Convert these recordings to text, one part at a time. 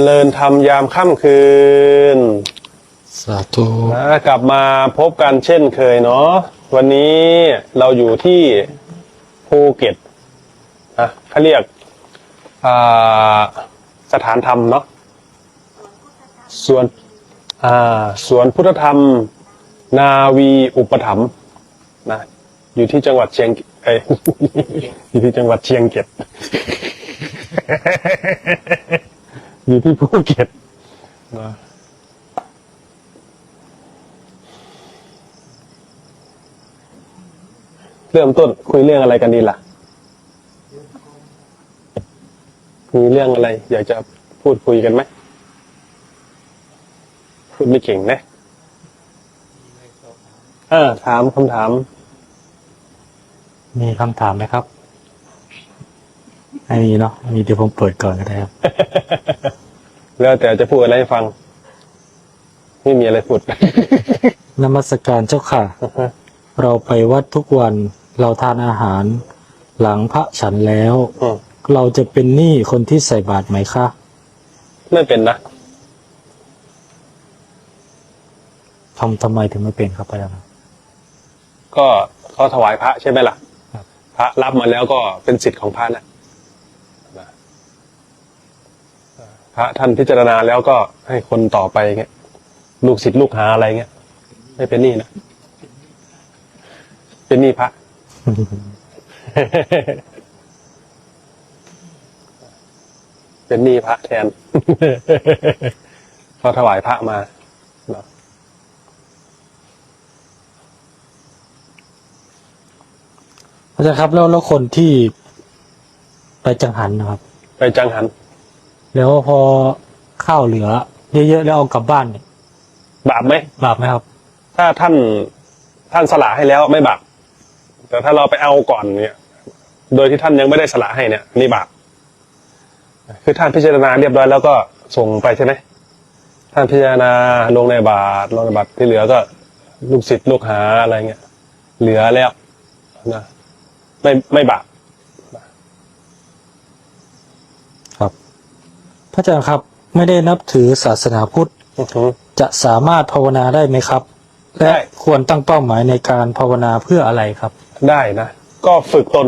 ริญธรรมยามค่ำคืนสาธุกลับมาพบกันเช่นเคยเนาะวันนี้เราอยู่ที่ภูเก็ตเขาเรียกสถานธรรมเนาะสวนพุทธธรรมนาวีอุปถัมภ์นะอยู่ที่จังหวัดเชียงอยู่ที่จังหวัดเชียงเก็ต อยู่ที่ภูเก็ตนะเริ่มต้นคุยเรื่องอะไรกันดีล่ะมีเรื่องอะไรอยากจะพูดคุยกันไหมพูดไม่เก่งนะถามคำถาม มีคำถามไหมครับไม่มีเนาะมีเดี๋ยวผมเปิดก่อนก็ได้ครับ แล้วแต่จะพูดอะไรให้ฟังไม่มีอะไรพูด นมัสการเจ้าค่ะ เราไปวัดทุกวันเราทานอาหารหลังพระฉันแล้วเราจะเป็นหนี้คนที่ใส่บาตรไหมคะไม่เป็นนะทำไมถึงไม่เป็นครับอาจารย์ก็เขาถวายพระใช่ไหมล่ะพระรับมาแล้วก็เป็นสิทธิ์ของพระนะพระท่านพิจารณาแล้วก็ให้คนต่อไปเงี้ยลูกศิษย์ลูกหาอะไรเงี้ยไม่เป็นหนี้นะเป็นหนี้พระ เป็นหนี้พระแทน เขาถวายพระมาอาจารย์ครับแล้วคนที่ไปจังหันนะครับไปจังหันแล้วพอข้าวเหลือเยอะๆแล้วเอากลับบ้านเนี่ยบาปไหมบาปไหมครับถ้าท่านสละให้แล้วไม่บาปแต่ถ้าเราไปเอาก่อนเนี่ยโดยที่ท่านยังไม่ได้สละให้เนี่ยนี่บาปคือท่านพิจารณาเรียบร้อยแล้วก็ส่งไปใช่ไหมท่านพิจารณาลงในบาตรที่เหลือก็ลูกศิษย์ลูกหาอะไรเงี้ยเหลือแล้วนะไม่บาปครับพระอาจารย์ครับไม่ได้นับถือศาสนาพุทธจะสามารถภาวนาได้ไหมครับและควรตั้งเป้าหมายในการภาวนาเพื่ออะไรครับได้นะก็ฝึกตน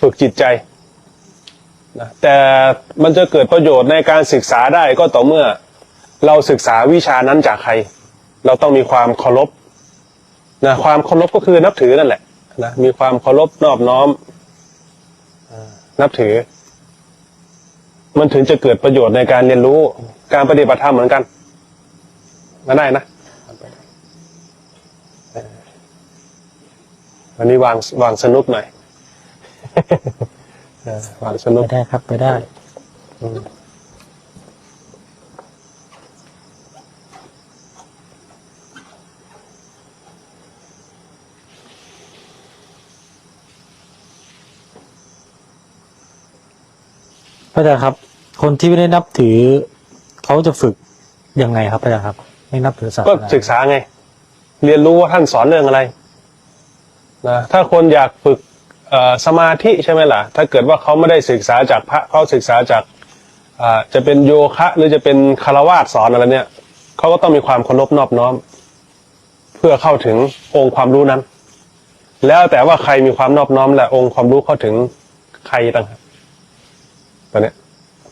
ฝึกจิตใจนะแต่มันจะเกิดประโยชน์ในการศึกษาได้ก็ต่อเมื่อเราศึกษาวิชานั้นจากใครเราต้องมีความเคารพนะความเคารพก็คือนับถือนั่นแหละนะมีความเคารพนอบน้อมนับถือมันถึงจะเกิดประโยชน์ในการเรียนรู้การปฏิบัติธรรมเหมือนกันมาได้นะวันนี้วางสนุกหน่อย วางสนุกไปได้ครับไปได้พระอาจารย์ครับคนที่ไม่ได้นับถือเขาจะฝึกยังไงครับพระอาจารย์ครับไม่นับถือศาสนาก็ศึกษาไงเรียนรู้ว่าท่านสอนเรื่องอะไรนะถ้าคนอยากฝึกสมาธิใช่ไหมล่ะถ้าเกิดว่าเขาไม่ได้ศึกษาจากพระเขาศึกษาจากจะเป็นโยคะหรือจะเป็นคฤหัสถ์สอนอะไรเนี่ยเขาก็ต้องมีความเคารพนอบน้อมเพื่อเข้าถึงองค์ความรู้นั้นแล้วแต่ว่าใครมีความนอบน้อมและองค์ความรู้เข้าถึงใครต่างหากตอนนี้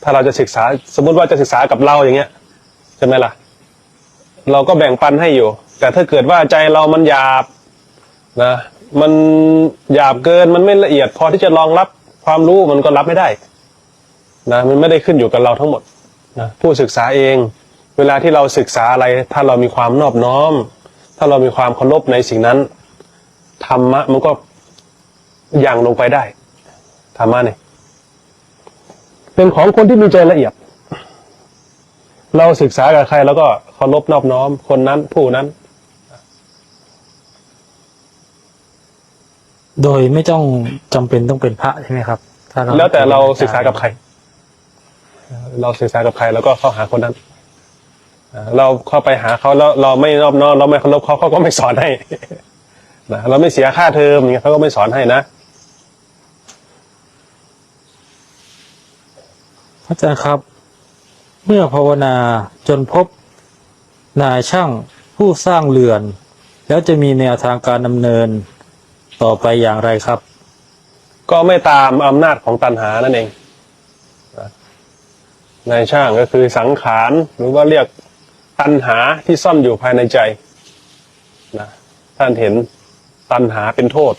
ถ้าเราจะศึกษาสมมุติว่าจะศึกษากับเราอย่างเงี้ยใช่ไหมล่ะเราก็แบ่งปันให้อยู่แต่ถ้าเกิดว่าใจเรามันหยาบนะมันหยาบเกินมันไม่ละเอียดพอที่จะรองรับความรู้มันก็รับไม่ได้นะมันไม่ได้ขึ้นอยู่กับเราทั้งหมดนะผู้ศึกษาเองเวลาที่เราศึกษาอะไรถ้าเรามีความนอบน้อมถ้าเรามีความเคารพในสิ่งนั้นธรรมะมันก็ยังลงไปได้ธรรมะเนี่ยเป็นของคนที่มีใจละเอียดเราศึกษากับใครแล้วก็เคารพนอบน้อมคนนั้นผู้นั้นโดยไม่ต้องจำเป็นต้องเป็นพระใช่ไหมครับแล้วแต่เราศึกษากับใครเราศึกษากับใครแล้วก็เข้าหาคนนั้นเราเข้าไปหาเขาแล้วเราไม่นอบน้อมเราไม่เคารพเขาก็ไม่สอนให้นะเราไม่เสียค่าเทอมอย่างเงี้ยเขาก็ไม่สอนให้นะอาจารย์ครับ เมื่อภาวนาจนพบนายช่างผู้สร้างเรือน แล้วจะมีแนวทางการดำเนินต่อไปอย่างไรครับ ก็ไม่ตามอำนาจของตัณหานั่นเองนายช่างก็คือสังขารหรือว่าเรียกตัณหาที่ซ่อนอยู่ภายในใจนะท่านเห็นตัณหาเป็นโทษ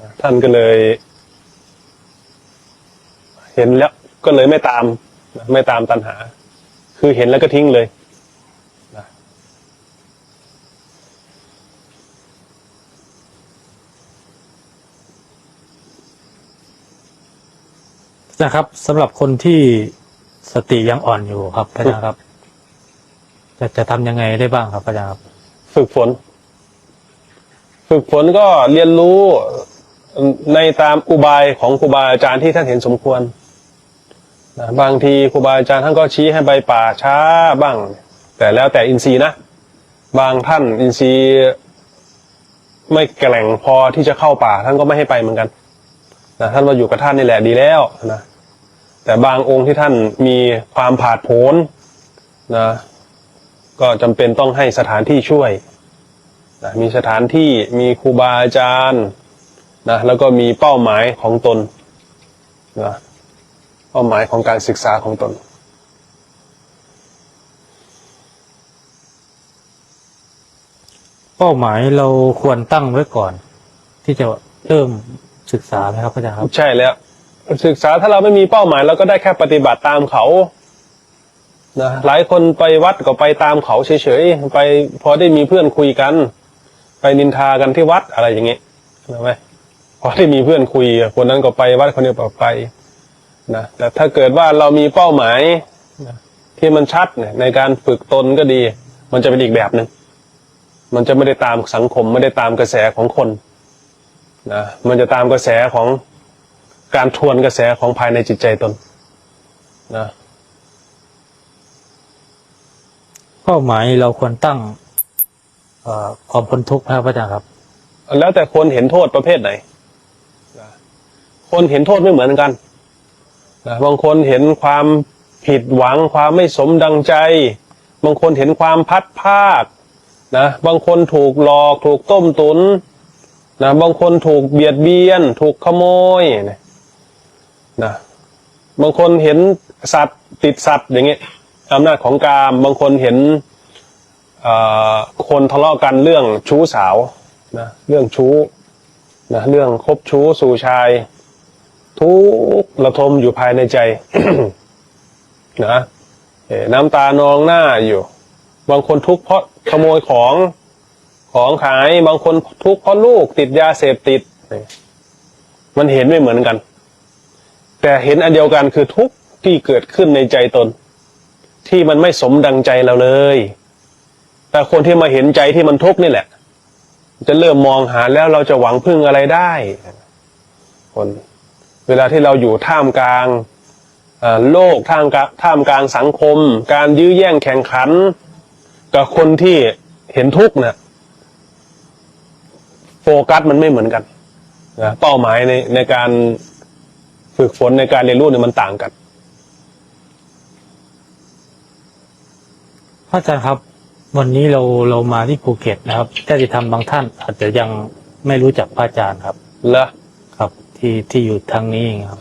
นะท่านก็เลย เห็นแล้วก็เลยไม่ตามนะไม่ตามตัณหา คือเห็นแล้วก็ทิ้งเลยนะ นะครับสำหรับคนที่สติยังอ่อนอยู่ครับอาจารย์ครับ จะทำยังไงได้บ้างครับอาจารย์ครับ ฝึกฝน ฝึกฝนก็เรียนรู้ในตามอุบายของครูบาอาจารย์ที่ท่านเห็นสมควรนะบางทีครูบาอาจารย์ท่านก็ชี้ให้ไปป่าช้าบ้าง แต่แล้วแต่อินทรีย์นะ บางท่านอินทรีย์ไม่แกร่งพอที่จะเข้าป่าท่านก็ไม่ให้ไปเหมือนกันนะท่านว่าอยู่กับท่านนี่แหละดีแล้วนะแต่บางองค์ที่ท่านมีความผาดโผนนะก็จำเป็นต้องให้สถานที่ช่วยนะมีสถานที่มีครูบาอาจารย์นะแล้วก็มีเป้าหมายของตนนะเป้าหมายของการศึกษาของตน เป้าหมายเราควรตั้งไว้ก่อน ที่จะเริ่มศึกษาไหมครับอาจารย์ครับ ใช่แล้วศึกษาถ้าเราไม่มีเป้าหมายเราก็ได้แค่ปฏิบัติตามเขานะหลายคนไปวัดก็ไปตามเขาเฉยๆไปพอได้มีเพื่อนคุยกัน ไปนินทากันที่วัดอะไรอย่างเงี้ยนะไหมพอได้มีเพื่อนคุยคนนั้นก็ไปวัดคนนี้ก็ไปนะแต่ถ้าเกิดว่าเรามีเป้าหมายนะที่มันชัดเนี่ยในการฝึกตนก็ดี มันจะเป็นอีกแบบหนึ่งมันจะไม่ได้ตามสังคมไม่ได้ตามกระแสของคนนะมันจะตามกระแสของการทวนกระแสของภายในจิตใจตนนะ เป้าหมายเราควรตั้งความพ้นทุกข์นะครับอาจารย์ครับ แล้วแต่คนเห็นโทษประเภทไหนนะคนเห็นโทษไม่เหมือนกันนะบางคนเห็นความผิดหวังความไม่สมดังใจ บางคนเห็นความพัดภาคนะบางคนถูกหลอกถูกต้มตุนนะบางคนถูกเบียดเบียน ถูกขโมยนะบางคนเห็นสัตว์ติดสัตว์อย่างเงี้ยอำนาจของกามบางคนเห็นคนทะเลาะกันเรื่องชู้สาวนะเรื่องชู้นะเรื่องคบชู้สู่ชายทุกข์ระทมอยู่ภายในใจ นะน้ำตานองหน้าอยู่บางคนทุกข์เพราะขโมยของขายบางคนทุกข์เพราะลูกติดยาเสพติดมันเห็นไม่เหมือนกัน แต่เห็นอันเดียวกันคือทุกข์ที่เกิดขึ้นในใจตนที่มันไม่สมดังใจเราเลยแต่คนที่มาเห็นใจที่มันทุกข์นี่แหละจะเริ่มมองหาแล้วเราจะหวังพึ่งอะไรได้คนเวลาที่เราอยู่ท่ามกลางโลกท่ามกลางสังคมการยื้อแย่งแข่งขันกับคนที่เห็นทุกข์เนี่ยโฟกัสมันไม่เหมือนกันนะเป้าหมายในการฝึกฝนในการเรียนรู้เนี่ยมันต่างกัน พระอาจารย์ครับ วันนี้เรามาที่ภูเก็ตนะครับญาติธรรมบางท่านอาจจะยังไม่รู้จักพระอาจารย์ครับ เหรอ ครับที่อยู่ทางนี้เองครับ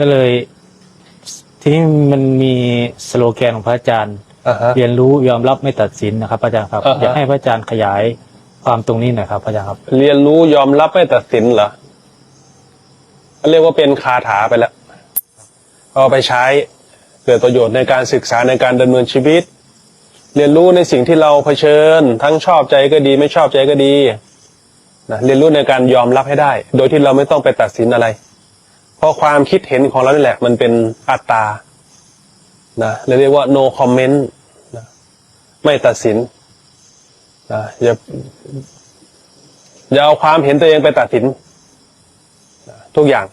ก็เลย ทีนี้มันมีสโลแกนของพระอาจารย์ เรียนรู้ยอมรับไม่ตัดสินนะครับอาจารย์ครับอยากให้พระอาจารย์ขยายความตรงนี้หน่อยครับอาจารย์ครับ เรียนรู้ยอมรับไม่ตัดสินเหรอเรียกว่าเป็นคาถาไปแล้วเอาไปใช้เกิดประโยชน์ในการศึกษาในการดำเนินชีวิต เรียนรู้ในสิ่งที่เราเผชิญทั้งชอบใจก็ดีไม่ชอบใจก็ดีนะเรียนรู้ในการยอมรับให้ได้ โดยที่เราไม่ต้องไปตัดสินอะไรเพราะความคิดเห็นของเรานี่แหละมันเป็นอัตตานะเรียกว่า no comment นะไม่ตัดสินนะอย่าเอาความเห็นตัวเองไปตัดสินนะทุกอย่าง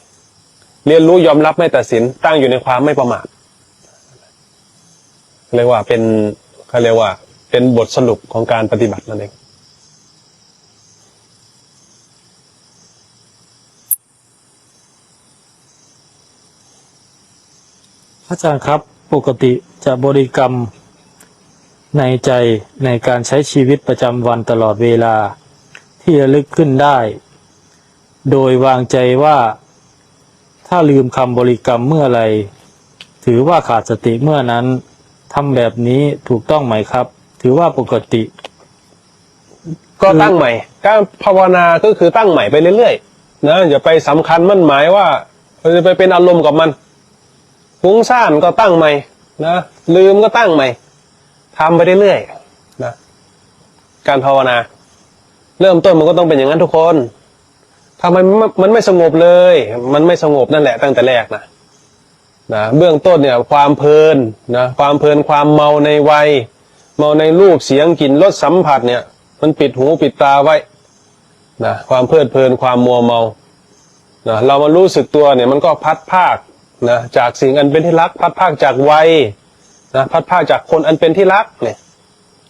เรียนรู้ยอมรับไม่ตัดสินตั้งอยู่ในความไม่ประมาทเรียกว่าเป็นเขาเรียกว่าเป็นบทสรุปของการปฏิบัตินั่นเองพระอาจารย์ครับ ปกติจะบริกรรมในใจในการใช้ชีวิตประจำวันตลอดเวลาที่ระลึกขึ้นได้ โดยวางใจว่าถ้าลืมคำบริกรรมเมื่อไรถือว่าขาดสติเมื่อนั้นทำแบบนี้ถูกต้องไหมครับถือว่าปกติก็ตั้งใหม่การภาวนาก็คือตั้งใหม่ไปเรื่อยๆนะอย่าไปสำคัญมั่นหมายว่าจะไปเป็นอารมณ์กับมันฟุ้งซ่านก็ตั้งใหม่นะลืมก็ตั้งใหม่ทำไปเรื่อยๆนะการภาวนาเริ่มต้นมันก็ต้องเป็นอย่างนั้นทุกคนทำไมมันไม่สงบเลยมันไม่สงบนั่นแหละตั้งแต่แรกนะเบื้องต้นเนี่ยความเพลินนะความเพลินความเมาในวัยเมาในรูปเสียงกลิ่นรสสัมผัสเนี่ยมันปิดหูปิดตาไว้นะความเพลิดเพลินความมัวเมานะเรามารู้สึกตัวเนี่ยมันก็พัดภาคนะจากสิ่งอันเป็นที่รักพัดภาคจากวัยนะพัดภาคจากคนอันเป็นที่รักเนี่ย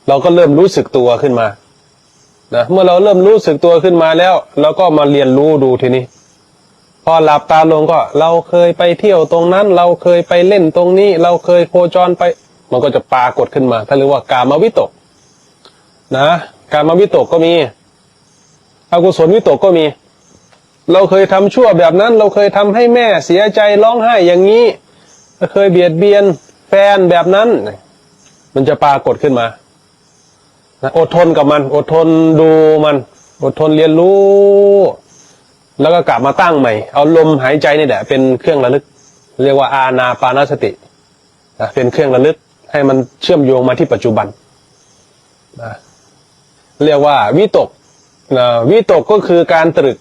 เราก็เริ่มรู้สึกตัวขึ้นมานะเมื่อเราเริ่มรู้สึกตัวขึ้นมาแล้วเราก็มาเรียนรู้ดูทีนี้พอหลับตาลงก็เราเคยไปเที่ยวตรงนั้นเราเคยไปเล่นตรงนี้เราเคยโคจรไปมันก็จะปรากฏขึ้นมาถ้าเรียกว่ากามวิตกนะกามวิตกก็มีอกุศลวิตกก็มีเราเคยทำชั่วแบบนั้นเราเคยทำให้แม่เสียใจร้องไห้อย่างนี้เคยเบียดเบียนแฟนแบบนั้นมันจะปรากฏขึ้นมานะอดทนกับมันอดทนดูมันอดทนเรียนรู้แล้วก็กลับมาตั้งใหม่เอาลมหายใจนี่แหละเป็นเครื่องระลึกเรียกว่าอานาปานสตินะเป็นเครื่องระลึกให้มันเชื่อมโยงมาที่ปัจจุบันนะเรียกว่าวิตกนะวิตกก็คือการตรึก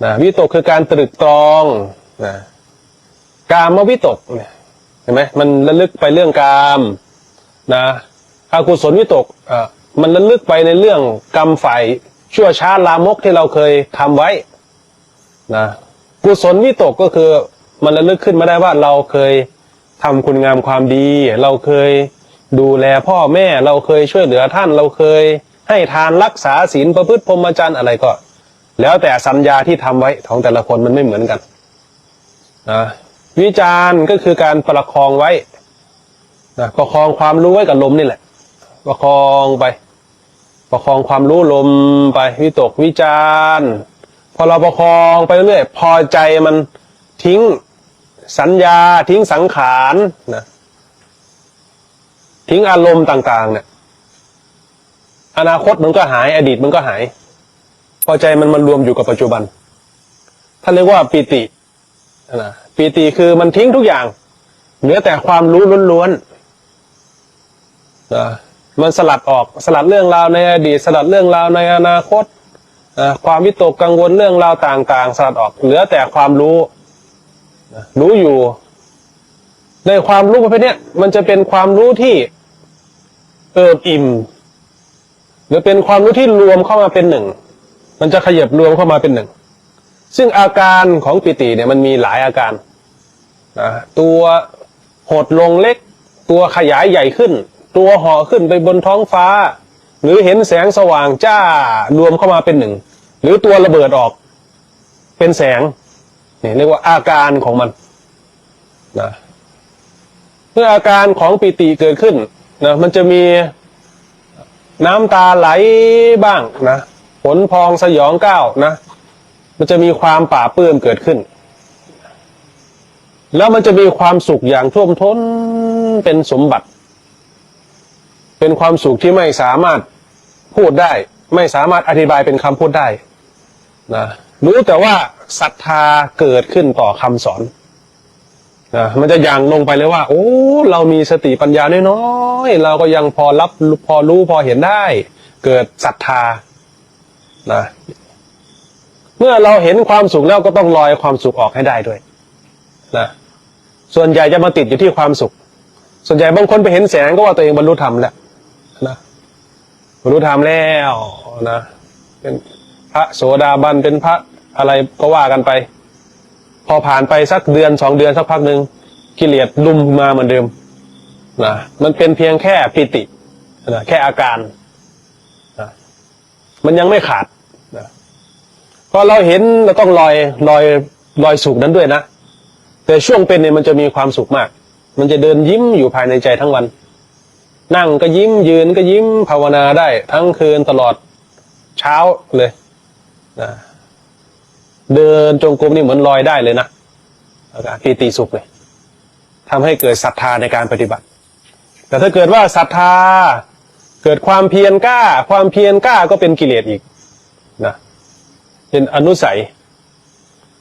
นะวิตกคือการตรึกตรองนะกามวิตกเนี่ยเห็นไหมมันระลึกไปเรื่องกามนะอกุศลวิตกมันระลึกไปในเรื่องกรรมฝ่ายชั่วช้าลามกที่เราเคยทำไว้นะกุศลวิตกก็คือมันระลึกขึ้นมาได้ว่าเราเคยทำคุณงามความดีเราเคยดูแลพ่อแม่เราเคยช่วยเหลือท่านเราเคยให้ทานรักษาศีลประพฤติพรหมจรรย์อะไรก็แล้วแต่สัญญาที่ทำไว้ของแต่ละคนมันไม่เหมือนกันนะวิจารณ์ก็คือการประคองไว้นะประคองความรู้ไว้กับลมนี่แหละประคองไปประคองความรู้ลมไปวิตกวิจารณ์พอเราประคองไปเรื่อยพอใจมันทิ้งสัญญาทิ้งสังขารนะทิ้งอารมณ์ต่างๆเนี่ยอนาคตมันก็หายอดีตมันก็หายพอใจมันรวมอยู่กับปัจจุบันท่านเรียกว่าปิตินะปิติคือมันทิ้งทุกอย่างเหลือแต่ความรู้ล้วนๆนะมันสลัดออกสลัดเรื่องราวในอดีตสลัดเรื่องราวในอนาคตความวิตกกังวลเรื่องราวต่างๆสลัดออกเหลือแต่ความรู้รู้อยู่ในความรู้ประเภทนี้มันจะเป็นความรู้ที่เอิบอิ่มหรือเป็นความรู้ที่รวมเข้ามาเป็นหนึ่งมันจะขยับรวมเข้ามาเป็นหนึ่งซึ่งอาการของปิติเนี่ยมันมีหลายอาการนะตัวหดลงเล็กตัวขยายใหญ่ขึ้นตัวห่อขึ้นไปบนท้องฟ้าหรือเห็นแสงสว่างจ้ารวมเข้ามาเป็นหนึ่งหรือตัวระเบิดออกเป็นแสงนี่เรียกว่าอาการของมันนะเมื่ออาการของปิติเกิดขึ้นนะมันจะมีน้ำตาไหลบ้างนะผลพองสยองก้าวนะมันจะมีความปลาบปลื้มเกิดขึ้นแล้วมันจะมีความสุขอย่างท่วมท้นเป็นสมบัติเป็นความสุขที่ไม่สามารถพูดได้ไม่สามารถอธิบายเป็นคำพูดได้นะรู้แต่ว่าศรัทธาเกิดขึ้นต่อคำสอนนะมันจะยังลงไปเลยว่าโอ้เรามีสติปัญญาน้อยๆเราก็ยังพอรับพอรู้พอเห็นได้เกิดศรัทธานะเมื่อเราเห็นความสุขแล้วก็ต้องลอยความสุขออกให้ได้ด้วยนะส่วนใหญ่จะมาติดอยู่ที่ความสุขส่วนใหญ่บางคนไปเห็นแสงก็ว่าตัวเองบรรลุธรรมแล้วนะบรรลุธรรมแล้วนะเป็นพระโสดาบันเป็นพระอะไรก็ว่ากันไปพอผ่านไปสักเดือน2 เดือนสักพักหนึ่งกิเลสลุมมาเหมือนเดิมนะมันเป็นเพียงแค่ปิตินะแค่อาการนะมันยังไม่ขาดนะพอเราเห็นเราต้องลอยสุขนั้นด้วยนะแต่ช่วงเป็นเนี่ยมันจะมีความสุขมาก มันจะเดินยิ้มอยู่ภายในใจทั้งวัน นั่งก็ยิ้มยืนก็ยิ้มภาวนาได้ทั้งคืนตลอดเช้าเลยนะเดินจงกรมนี่เหมือนลอยได้เลยนะปีติสุขเลยทำให้เกิดศรัทธาในการปฏิบัติแต่ถ้าเกิดว่าศรัทธาเกิดความเพียรกล้าความเพียรกล้าก็เป็นกิเลสอีกนะเป็นอนุสัย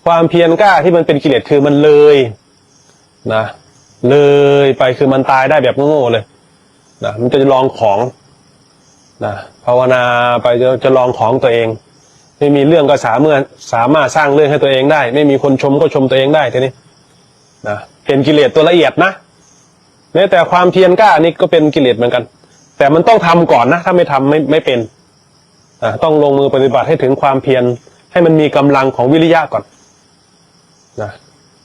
ความเพียรกล้าที่มันเป็นกิเลสคือมันเลยนะเลยไปคือมันตายได้แบบโง่ๆเลยนะมันจะลองของนะภาวนาไปจะลองของตัวเองไม่มีเรื่องก็สามารถสร้างเรื่องให้ตัวเองได้ไม่มีคนชมก็ชมตัวเองได้ทีนี้นะเป็นกิเลสตัวละเอียดนะแม้แต่ความเพียรกล้านี่ก็เป็นกิเลสเหมือนกันแต่มันต้องทำก่อนนะถ้าไม่ทำไม่เป็นต้องลงมือปฏิบัติให้ถึงความเพียรให้มันมีกำลังของวิริยะก่อนนะ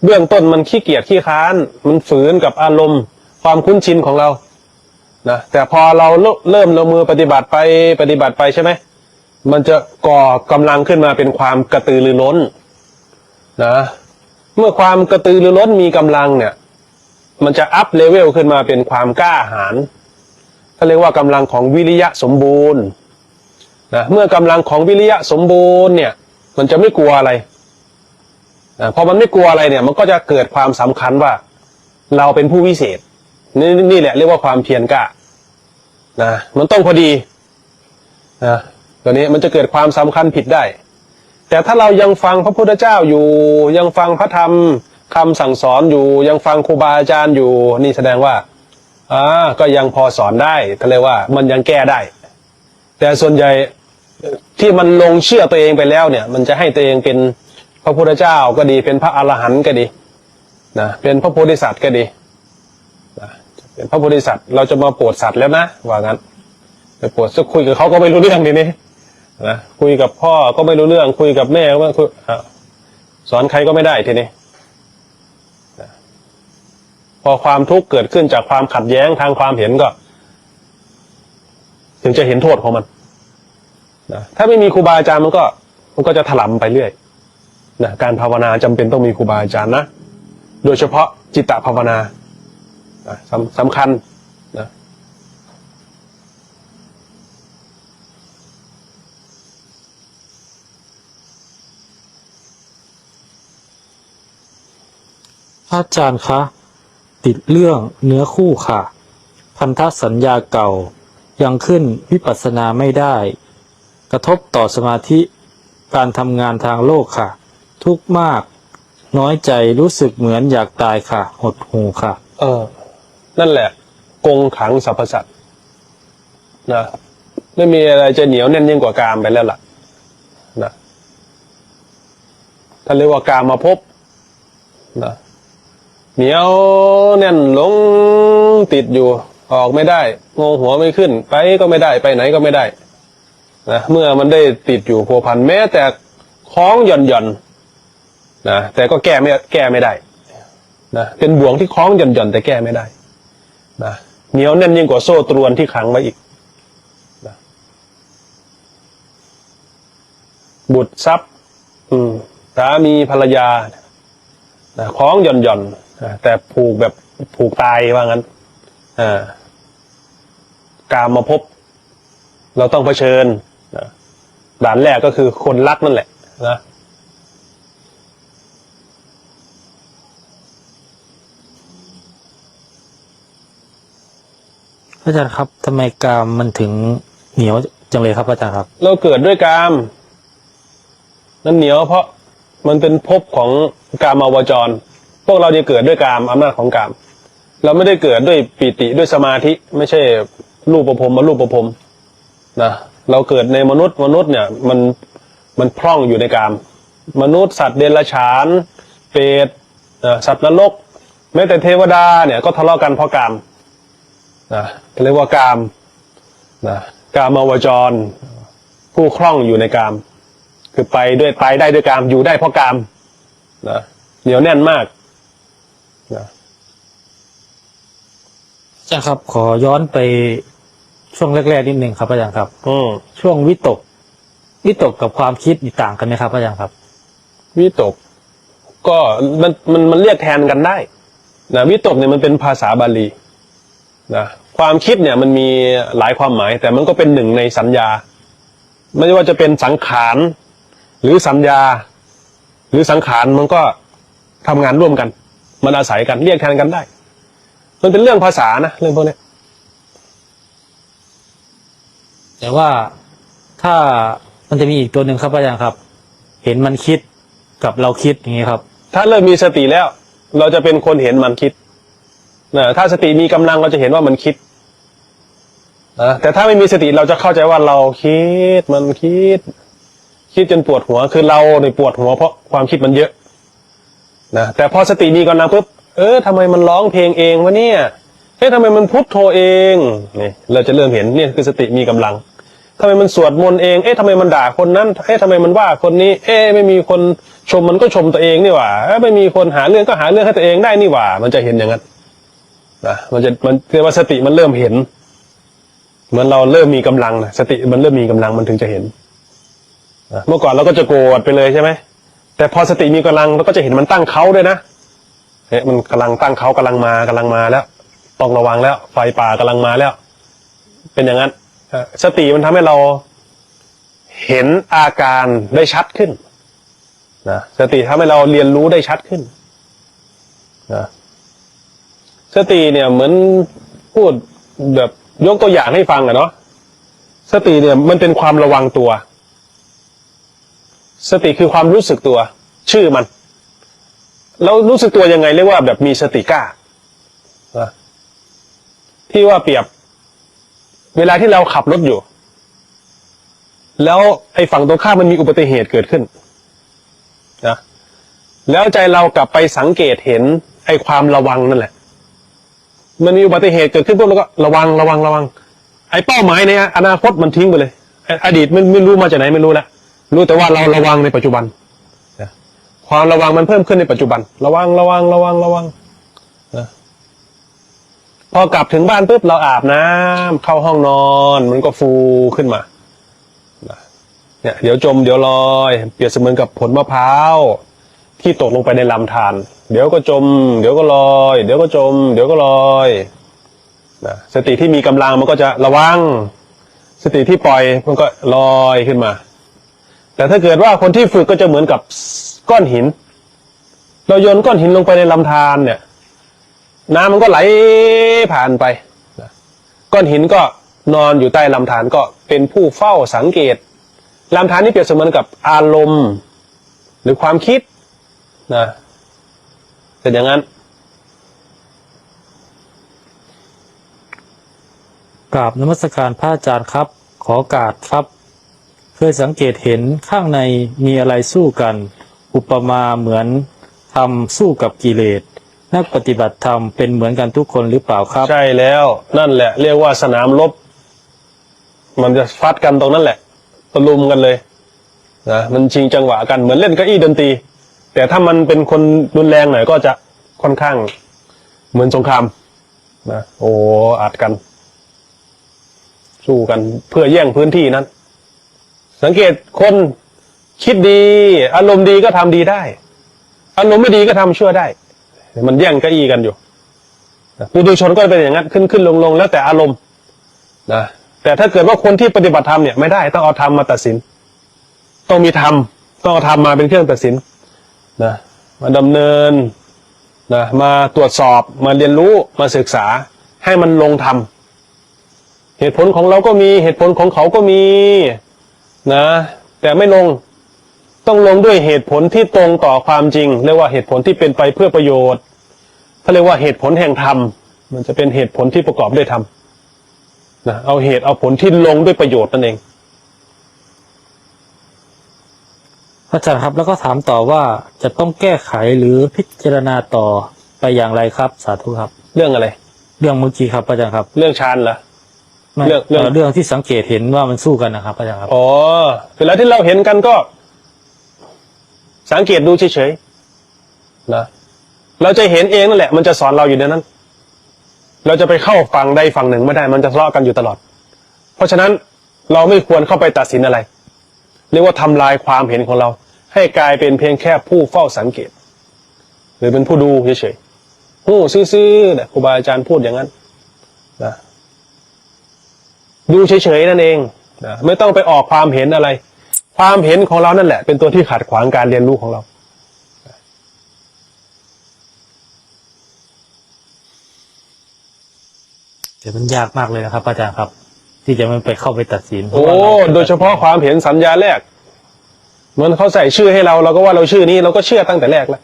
เบื้องต้นมันขี้เกียจขี้ค้านมันฝืนกับอารมณ์ความคุ้นชินของเรานะแต่พอเราเริ่มลงมือปฏิบัติไปใช่ไหมมันจะก่อกำลังขึ้นมาเป็นความกระตือรือร้นนะเมื่อความกระตือรือร้นมีกำลังเนี่ยมันจะอัพเลเวลขึ้นมาเป็นความกล้าหาญเขาเรียกว่ากำลังของวิริยะสมบูรณ์นะเมื่อกำลังของวิริยะสมบูรณ์เนี่ยมันจะไม่กลัวอะไรพอมันไม่กลัวอะไรเนี่ยมันก็จะเกิดความสำคัญว่าเราเป็นผู้วิเศษนี่แหละเรียกว่าความเพียรกล้านะมันต้องพอดีนะตัวนี้มันจะเกิดความสำคัญผิดได้แต่ถ้าเรายังฟังพระพุทธเจ้าอยู่ยังฟังพระธรรมคำสั่งสอนอยู่ยังฟังครูบาอาจารย์อยู่นี่แสดงว่าก็ยังพอสอนได้ก็เลยว่ามันยังแก้ได้แต่ส่วนใหญ่ที่มันลงเชื่อตัวเองไปแล้วเนี่ยมันจะให้ตัวเองเป็นพระพุทธเจ้าก็ดีเป็นพระอรหันต์ก็ดีนะเป็นพระโพธิสัตว์ก็ดีนะเป็นพระโพธิสัตว์เราจะมาโปรดสัตว์แล้วนะว่างั้นไปโปรดจะคุยกับเขาก็ไม่รู้เรื่องทีนี้นะคุยกับพ่อก็ไม่รู้เรื่องคุยกับแม่ก็ไม่คุยสอนใครก็ไม่ได้ทีนี้พอความทุกข์เกิดขึ้นจากความขัดแย้งทางความเห็นก็ถึงจะเห็นโทษของมันนะถ้าไม่มีครูบาอาจารย์มันก็จะถลำไปเรื่อยนะการภาวนาจำเป็นต้องมีครูบาอาจารย์นะโดยเฉพาะจิตตภาวนาสำคัญนะอาจารย์คะติดเรื่องเนื้อคู่ค่ะ พันธสัญญาเก่ายังขึ้นวิปัสสนาไม่ได้กระทบต่อสมาธิการทำงานทางโลกค่ะทุกข์มากน้อยใจรู้สึกเหมือนอยากตายค่ะหดหู่ค่ะนั่นแหละกงขังสรรพสัตว์นะไม่มีอะไรจะเหนียวแน่นยิ่งกว่ากามไปแล้วล่ะนะท่านเรียกว่ากามมาพบนะเหนียวแน่นหลงติดอยู่ออกไม่ได้งงหัวไม่ขึ้นไปก็ไม่ได้ไปไหนก็ไม่ได้นะเมื่อมันได้ติดอยู่พัวพันแม้แต่คล้องหย่อนนะแต่ก็แก้ไม่ได้นะเป็นบ่วงที่คล้องหย่อนแต่แก้ไม่ได้นะเหนียวแน่นยิ่งกว่าโซ่ตรวนที่ขังไว้อีกนะบุตรทรัพย์สามีภรรยานะคล้องหย่อนแต่ผูกแบบผูกตายว่างั้นกามมาพบเราต้องเผชิญด่านแรกก็คือคนรักนั่นแหละนะอาจารย์ครับทำไมกามมันถึงเหนียวจังเลยครับอาจารย์ครับเราเกิดด้วยกามนั่นเหนียวเพราะมันเป็นภพของกามาวจรพวกเราจะเกิดด้วยกามอำนาจของกามเราไม่ได้เกิดด้วยปิติด้วยสมาธิไม่ใช่รูปประพรมมารูปประพรมนะเราเกิดในมนุษย์เนี่ยมันพร่องอยู่ในกามมนุษย์สัตว์เดรัจฉานเปรตสัตว์นรกแม้แต่เทวดาเนี่ยก็ทะเลาะกันเพราะกามนะเรียกว่ากามนะกามาวจรผู้คล่องอยู่ในกามคือไปได้ด้วยกามอยู่ได้เพราะกามนะเหนียวแน่นมากนะอาจารย์ครับขอย้อนไปช่วงแรกๆนิดนึงครับอาจารย์ครับช่วงวิตกกับความคิดต่างกันไหมครับอาจารย์ครับวิตกก็มันเรียกแทนกันได้ นะวิตกเนี่ยมันเป็นภาษาบาลีนะความคิดเนี่ยมันมีหลายความหมาย แต่มันก็เป็นหนึ่งในสัญญาไม่ว่าจะเป็นสังขารหรือสัญญาหรือสังขารมันก็ทำงานร่วมกันมันอาศัยกันเรียกแทนกันได้มันเป็นเรื่องภาษานะเรื่องพวกนี้ แต่ว่าถ้ามันจะมีอีกตัวหนึ่งครับอาจารย์ครับ เห็นมันคิดกับเราคิดอย่างนี้ครับ ถ้าเริ่มมีสติแล้ว เราจะเป็นคนเห็นมันคิดนะถ้าสติมีกำลังเราจะเห็นว่ามันคิดนะแต่ถ้าไม่มีสติเราจะเข้าใจว่าเราคิดมันคิดจนปวดหัวคือเราเนี่ยปวดหัวเพราะความคิดมันเยอะนะแต่พอสติมีกำลังปุ๊บทำไมมันร้องเพลงเองวะเนี่ยทำไมมันพุทโธเองนี่เราจะเริ่มเห็นเนี่ยคือสติมีกำลังทำไมมันสวดมนต์เองทำไมมันด่าคนนั้นทำไมมันว่าคนนี้ไม่มีคนชมมันก็ชมตัวเองนี่หว่าไม่มีคนหาเรื่องก็หาเรื่องให้ตัวเองได้นี่หว่ามันจะเห็นอย่างนั้นนะมันเรียกว่าสติมันเริ่มเห็นเหมือนเราเริ่มมีกำลังนะสติมันเริ่มมีกำลังมันถึงจะเห็นนะเมื่อก่อนเราก็จะโกรธไปเลยใช่ไหมแต่พอสติมีกำลังเราก็จะเห็นมันตั้งเขาด้วยนะมันกำลังตั้งเขากำลังมาแล้วต้องระวังแล้วไฟป่ากำลังมาแล้วเป็นอย่างนั้นสติมันทำให้เราเห็นอาการได้ชัดขึ้นนะสติทำให้เราเรียนรู้ได้ชัดขึ้นนะสติเนี่ยเหมือนพูดแบบยกตัวอย่างให้ฟังอะเนาะสติเนี่ยมันเป็นความระวังตัวสติคือความรู้สึกตัวชื่อมันเรารู้สึกตัวยังไงเรียกว่าแบบมีสติกล้าที่ว่าเปรียบเวลาที่เราขับรถอยู่แล้วไอ้ฝั่งตรงข้ามมันมีอุบัติเหตุเกิดขึ้นนะแล้วใจเรากลับไปสังเกตเห็นไอ้ความระวังนั่นแหละมันมีอุบัติเหตุเกิดขึ้นปุ๊บแล้วก็ระวังไอ้เป้าหมายในอนาคตมันทิ้งไปเลยอดีตไม่รู้มาจากไหนไม่รู้แล้วรู้แต่ว่าเราระวังในปัจจุบันนะความระวังมันเพิ่มขึ้นในปัจจุบันระวังนะพอกลับถึงบ้านปุ๊บเราอาบน้ำเข้าห้องนอนมันก็ฟูขึ้นมาเนี่ยเดี๋ยวจมเดี๋ยวลอยเปรียบเสมือนกับผลมะพร้าวที่ตกลงไปในลำธารเดี๋ยวก็จมเดี๋ยวก็ลอยเดี๋ยวก็จมเดี๋ยวก็ลอยนะสติที่มีกำลังมันก็จะระวังสติที่ปล่อยมันก็ลอยขึ้นมาแต่ถ้าเกิดว่าคนที่ฝึกก็จะเหมือนกับก้อนหินเราโยนก้อนหินลงไปในลำธารเนี่ยน้ำมันก็ไหลผ่านไปก้อนหินก็นอนอยู่ใต้ลำธารก็เป็นผู้เฝ้าสังเกตลำธารนี่เปรียบเสมือนกับอารมณ์หรือความคิดนะเป็นอย่างนั้นกราบนมัสการพระอาจารย์ครับขอโอกาสครับเคยสังเกตเห็นข้างในมีอะไรสู้กันอุปมาเหมือนทำสู้กับกิเลสนักปฏิบัติธรรมเป็นเหมือนกันทุกคนหรือเปล่าครับใช่แล้วนั่นแหละเรียกว่าสนามรบมันจะฟัดกันตรงนั้นแหละตะลุมกันเลยนะมันชิงจังหวะกันเหมือนเล่นเก้าอี้ดนตรีแต่ถ้ามันเป็นคนรุนแรงหน่อยก็จะค่อนข้างเหมือนสงครามนะโอ้อัดกันสู้กันเพื่อแย่งพื้นที่นั้นสังเกตคนคิดดีอารมณ์ดีก็ทำดีได้อารมณ์ไม่ดีก็ทำชั่วได้มันแย่งเก้าอี้กันอยู่ปุถุชนก็เป็นอย่างนั้นขึ้นลงแล้วแต่อารมณ์นะแต่ถ้าเกิดว่าคนที่ปฏิบัติธรรมเนี่ยไม่ได้ต้องเอาธรรมมาตัดสินต้องมีธรรมต้องเอาธรรมมาเป็นเครื่องตัดสินนะมาดำเนินนะมาตรวจสอบมาเรียนรู้มาศึกษาให้มันลงธรรมเหตุผลของเราก็มีเหตุผลของเขาก็มีนะแต่ไม่ลงต้องลงด้วยเหตุผลที่ตรงต่อความจริงเรียกว่าเหตุผลที่เป็นไปเพื่อประโยชน์เขาเรียกว่าเหตุผลแห่งธรรมมันจะเป็นเหตุผลที่ประกอบด้วยธรรมนะเอาเหตุเอาผลที่ลงด้วยประโยชน์นั่นเองพระอาจารย์ครับแล้วก็ถามต่อว่าจะต้องแก้ไขหรือพิจารณาต่อไปอย่างไรครับสาธุครับเรื่องอะไรเรื่องเมื่อกี้ครับอาจารย์ครับเรื่องฌานเหรอเรื่องที่สังเกตเห็นว่ามันสู้กันนะครับอาจารย์ครับอ๋อเวลาที่เราเห็นกันก็สังเกตดูเฉยๆนะเราจะเห็นเองนั่นแหละมันจะสอนเราอยู่ในนั้นเราจะไปเข้าฝั่งใดฝั่งหนึ่งไม่ได้มันจะทะเลาะกันอยู่ตลอดเพราะฉะนั้นเราไม่ควรเข้าไปตัดสินอะไรเรียกว่าทำลายความเห็นของเราให้กลายเป็นเพียงแค่ผู้เฝ้าสังเกตหรือเป็นผู้ดูเฉยๆ หู้ซื่อๆเนี่ยครูบาอาจารย์พูดอย่างนั้นนะดูเฉยๆนั่นเองนะไม่ต้องไปออกความเห็นอะไร ความเห็นของเรานั่นแหละเป็นตัวที่ขัดขวางการเรียนรู้ของเราแต่มันยากมากเลยนะครับอาจารย์ครับ ที่จะไม่ไปเข้าไปตัดสิน โอ้โดยเฉพาะความเห็นสัญญาแรกเหมือนเขาใส่ชื่อให้เราเราก็ว่าเราชื่อนี้เราก็เชื่อตั้งแต่แรกแล้ว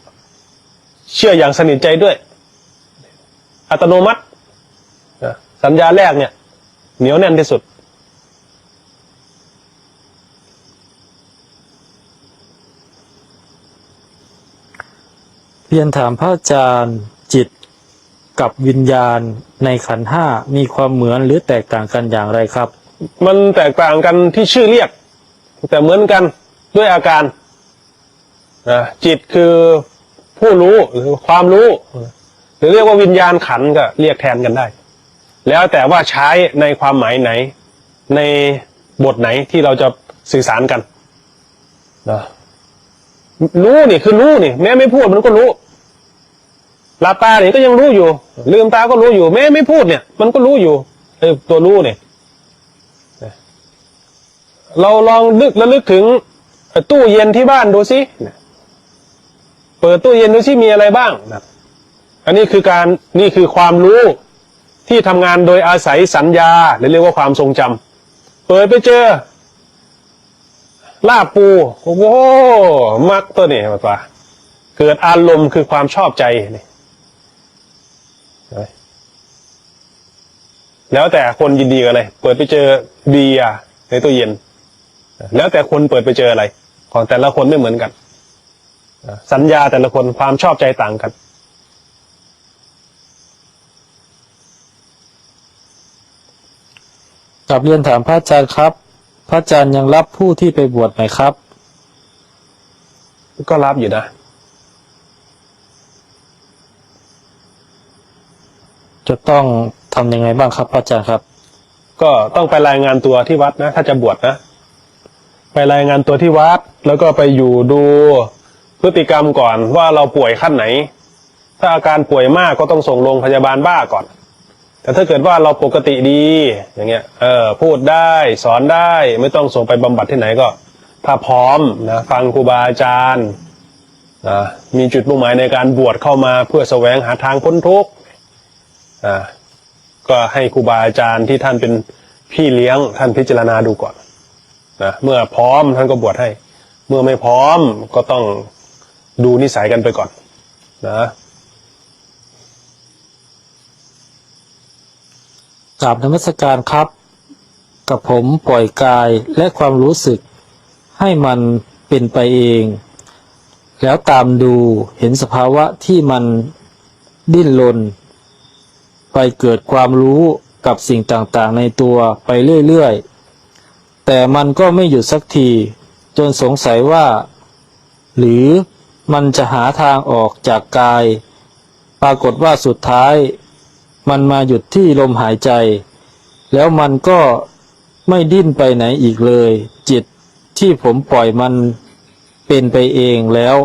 เชื่ออย่างสนิทใจด้วยอัตโนมัติสัญญาแรกเนี่ยเหนียวแน่นที่สุดเรียนถามพระอาจารย์จิตกับวิญญาณในขันธ์ห้ามีความเหมือนหรือแตกต่างกันอย่างไรครับมันแตกต่างกันที่ชื่อเรียกแต่เหมือนกันด้วยอาการจิตคือผู้รู้หรือความรู้หรือเรียกว่าวิญญาณขันธ์ก็เรียกแทนกันได้แล้วแต่ว่าใช้ในความหมายไหนในบทไหนที่เราจะสื่อสารกันนะรู้นี่คือรู้นี่แม้ไม่พูดมันก็รู้หลับตาเนี่ยก็ยังรู้อยู่ลืมตาก็รู้อยู่แม้ไม่พูดเนี่ยมันก็รู้อยู่ตัวรู้เนี่ยเราลองระลึกถึงตู้เย็นที่บ้านดูสิเปิดตู้เย็นดูสิมีอะไรบ้างนะอันนี้คือความรู้ที่ทำงานโดยอาศัยสัญญาหรือเรียกว่าความทรงจำเปิดไปเจอลาบปูโอ้โหมักตัวนี้มากกว่าเกิดอารมณ์คือความชอบใจนี่แล้วแต่คนยินดีกับอะไรเปิดไปเจอเบียร์ในตู้เย็นแล้วแต่คนเปิดไปเจออะไรของแต่ละคนไม่เหมือนกันสัญญาแต่ละคนความชอบใจต่างกันกลับเรียนถามพระอาจารย์ครับพระอาจารย์ยังรับผู้ที่ไปบวชไหมครับก็รับอยู่นะจะต้องทำยังไงบ้างครับพระอาจารย์ครับก็ต้องไปรายงานตัวที่วัดนะถ้าจะบวชนะไปรายงานตัวที่วัดแล้วก็ไปอยู่ดูพฤติกรรมก่อนว่าเราป่วยขั้นไหนถ้าอาการป่วยมากก็ต้องส่งโรงพยาบาลบ้าก่อนแต่ถ้าเกิดว่าเราปกติดีอย่างเงี้ยพูดได้สอนได้ไม่ต้องส่งไปบำบัดที่ไหนก็ถ้าพร้อมนะฟังครูบาอาจารย์มีจุดมุ่งหมายในการบวชเข้ามาเพื่อแสวงหาทางพ้นทุกข์ก็ให้ครูบาอาจารย์ที่ท่านเป็นพี่เลี้ยงท่านพิจารณาดูก่อนนะเมื่อพร้อมท่านก็บวชให้เมื่อไม่พร้อมก็ต้องดูนิสัยกันไปก่อนนะกราบนมัสการครับกับผมปล่อยกายและความรู้สึกให้มันเป็นไปเองแล้วตามดูเห็นสภาวะที่มันดิ้นรนไปเกิดความรู้กับสิ่งต่างๆในตัวไปเรื่อยๆแต่มันก็ไม่หยุดสักทีจนสงสัยว่าหรือมันจะหาทางออกจากกายปรากฏว่าสุดท้ายมันมาหยุดที่ลมหายใจแล้วมันก็ไม่ดิ้นไปไหนอีกเลยจิตที่ผมปล่อยมันเป็นไปเองแล้ว